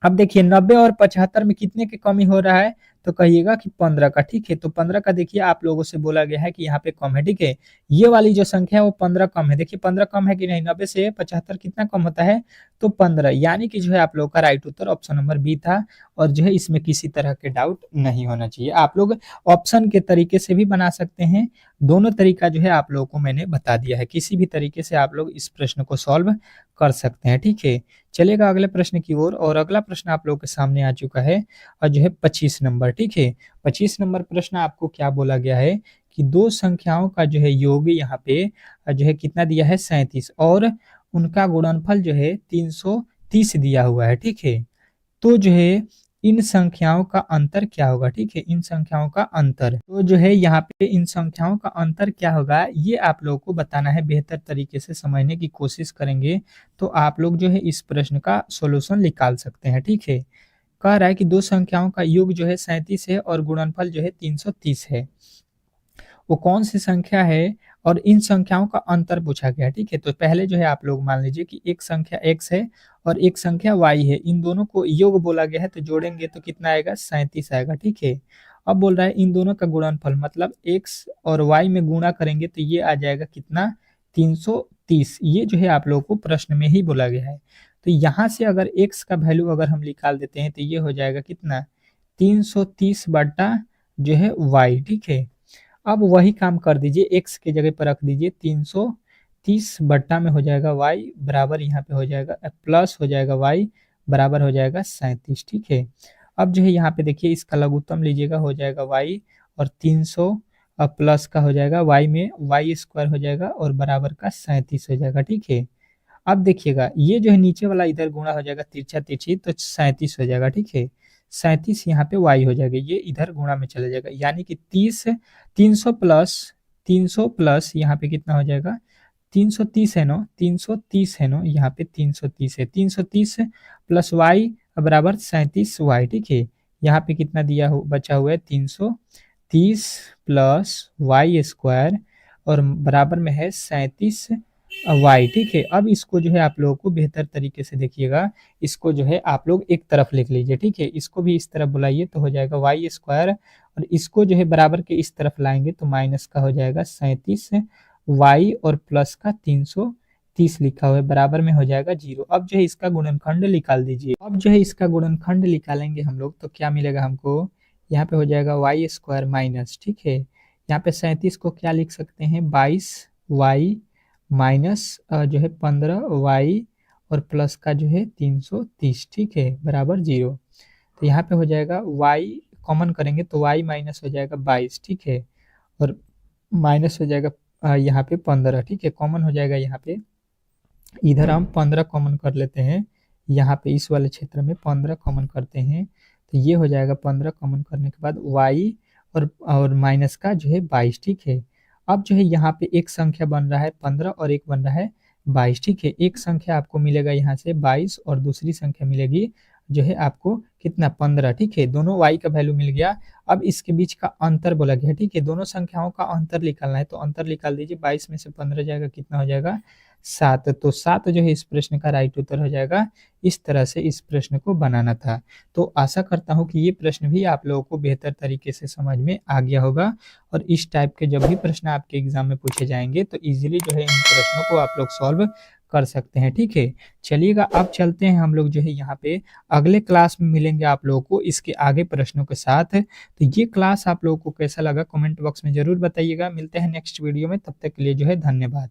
अब देखिए 90 और 75 में कितने की कमी हो रहा है, तो कहिएगा कि 15 का, ठीक है। तो 15 का देखिए आप लोगों से बोला गया है कि यहाँ पे कम है, ठीक है। ये वाली जो संख्या है वो 15 कम है, देखिए 15 कम है कि नहीं, 90 से 75 कितना कम होता है, तो 15, यानी कि जो है आप लोगों का राइट उत्तर ऑप्शन नंबर बी था। और जो है इसमें किसी तरह के डाउट नहीं होना चाहिए। आप लोग ऑप्शन के तरीके से भी बना सकते हैं, दोनों तरीका जो है आप लोगों को मैंने बता दिया है, किसी भी तरीके से आप लोग इस प्रश्न को सॉल्व कर सकते हैं, ठीक है। चलेगा अगले प्रश्न की ओर, और अगला प्रश्न आप लोगों के सामने आ चुका है, और जो है 25 नंबर, ठीक है। 25 नंबर प्रश्न आपको क्या बोला गया है कि दो संख्याओं का जो है योग यहाँ पे जो है कितना दिया है 37, और उनका गुणनफल जो है 330 दिया हुआ है, ठीक है। तो जो है इन संख्याओं का अंतर क्या होगा, ठीक है, इन संख्याओं का अंतर, तो जो है यहाँ पे इन संख्याओं का अंतर क्या होगा ये आप लोगों को बताना है, बेहतर तरीके से समझने की कोशिश करेंगे तो आप लोग जो है इस प्रश्न का सॉल्यूशन निकाल सकते हैं, ठीक है। कह रहा है कि दो संख्याओं का योग जो है 37 है और गुणनफल जो है 330 है, वो कौन सी संख्या है और इन संख्याओं का अंतर पूछा गया है, ठीक है। तो पहले जो है आप लोग मान लीजिए कि एक संख्या x है और एक संख्या y है, इन दोनों को योग बोला गया है, तो जोड़ेंगे तो कितना आएगा 37 आएगा, ठीक है। अब बोल रहा है इन दोनों का गुणनफल, मतलब x और y में गुणा करेंगे तो ये आ जाएगा कितना 330, ये जो है आप लोगों को प्रश्न में ही बोला गया है। तो यहाँ से अगर x का वैल्यू अगर हम निकाल देते हैं तो ये हो जाएगा कितना 330 बटा जो है y, ठीक है। अब वही काम कर दीजिए, x के जगह पर रख दीजिए 330 बट्टा में हो जाएगा y बराबर, यहाँ पे हो जाएगा प्लस हो जाएगा y बराबर हो जाएगा 37, ठीक है। अब जो है यहाँ पे देखिए इसका लघुत्तम लीजिएगा, हो जाएगा y, और 300 प्लस का हो जाएगा y में y स्क्वायर हो जाएगा और बराबर का 37 हो जाएगा, ठीक है। अब देखिएगा ये जो है नीचे वाला इधर गुणा हो जाएगा तिरछा तिरछी, तो 37 हो जाएगा, ठीक है। 37 यहाँ पे y हो जाएगा, ये इधर गुणा में चला जाएगा, यानी कि 300 प्लस यहाँ पे कितना हो जाएगा 330 है ना, 330 है ना, यहाँ पे 330 है, 330 प्लस y बराबर 37y। ठीक है, यहाँ पे कितना दिया हो बचा हुआ है 330 प्लस वाई स्क्वायर और बराबर में है 37 वाई। ठीक है, अब इसको जो है आप लोगों को बेहतर तरीके से देखिएगा, इसको जो है आप लोग एक तरफ लिख लीजिए। ठीक है, इसको भी इस तरफ बुलाइए तो हो जाएगा वाई स्क्वायर, और इसको जो है बराबर के इस तरफ लाएंगे तो माइनस का हो जाएगा 37 वाई और प्लस का 330 लिखा हुआ है, बराबर में हो जाएगा 0। अब जो है इसका गुणनखंड निकाल दीजिए। अब जो है इसका गुणनखंड निकालेंगे हम लोग तो क्या मिलेगा हमको, यहाँ पे हो जाएगा वाई स्क्वायर माइनस, ठीक है, यहाँ पे 37 को क्या लिख सकते हैं 22 वाई माइनस जो है 15 वाई और प्लस का जो है 330, ठीक है, बराबर 0। तो यहाँ पे हो जाएगा y कॉमन करेंगे तो y माइनस हो जाएगा 22, ठीक है, और माइनस हो जाएगा यहाँ पे 15, ठीक है, कॉमन हो जाएगा यहाँ पे, इधर हम 15 कॉमन कर लेते हैं, यहाँ पे इस वाले क्षेत्र में 15 कॉमन करते हैं तो ये हो जाएगा 15 कॉमन करने के बाद y और माइनस का जो है 22, ठीक है। अब जो है यहाँ पे एक संख्या बन रहा है 15 और एक बन रहा है 22, ठीक है, एक संख्या आपको मिलेगा यहाँ से 22 और दूसरी संख्या मिलेगी जो है आपको कितना 15, ठीक है, दोनों y का वैल्यू मिल गया। अब इसके बीच का अंतर बोला गया, ठीक है, दोनों संख्याओं का अंतर निकालना है तो अंतर निकाल दीजिए, 22 में से 15 जाएगा, कितना हो जाएगा 7, तो 7 जो है इस प्रश्न का राइट उत्तर हो जाएगा। इस तरह से इस प्रश्न को बनाना था। तो आशा करता हूँ कि ये प्रश्न भी आप लोगों को बेहतर तरीके से समझ में आ गया होगा, और इस टाइप के जब भी प्रश्न आपके एग्जाम में पूछे जाएंगे तो इजीली जो है इन प्रश्नों को आप लोग सॉल्व कर सकते हैं। ठीक है, चलिएगा अब चलते हैं हम लोग जो है यहाँ पे अगले क्लास में मिलेंगे आप लोगों को इसके आगे प्रश्नों के साथ। तो ये क्लास आप लोगों को कैसा लगा कमेंट बॉक्स में जरूर बताइएगा। मिलते हैं नेक्स्ट वीडियो में, तब तक के लिए जो है धन्यवाद।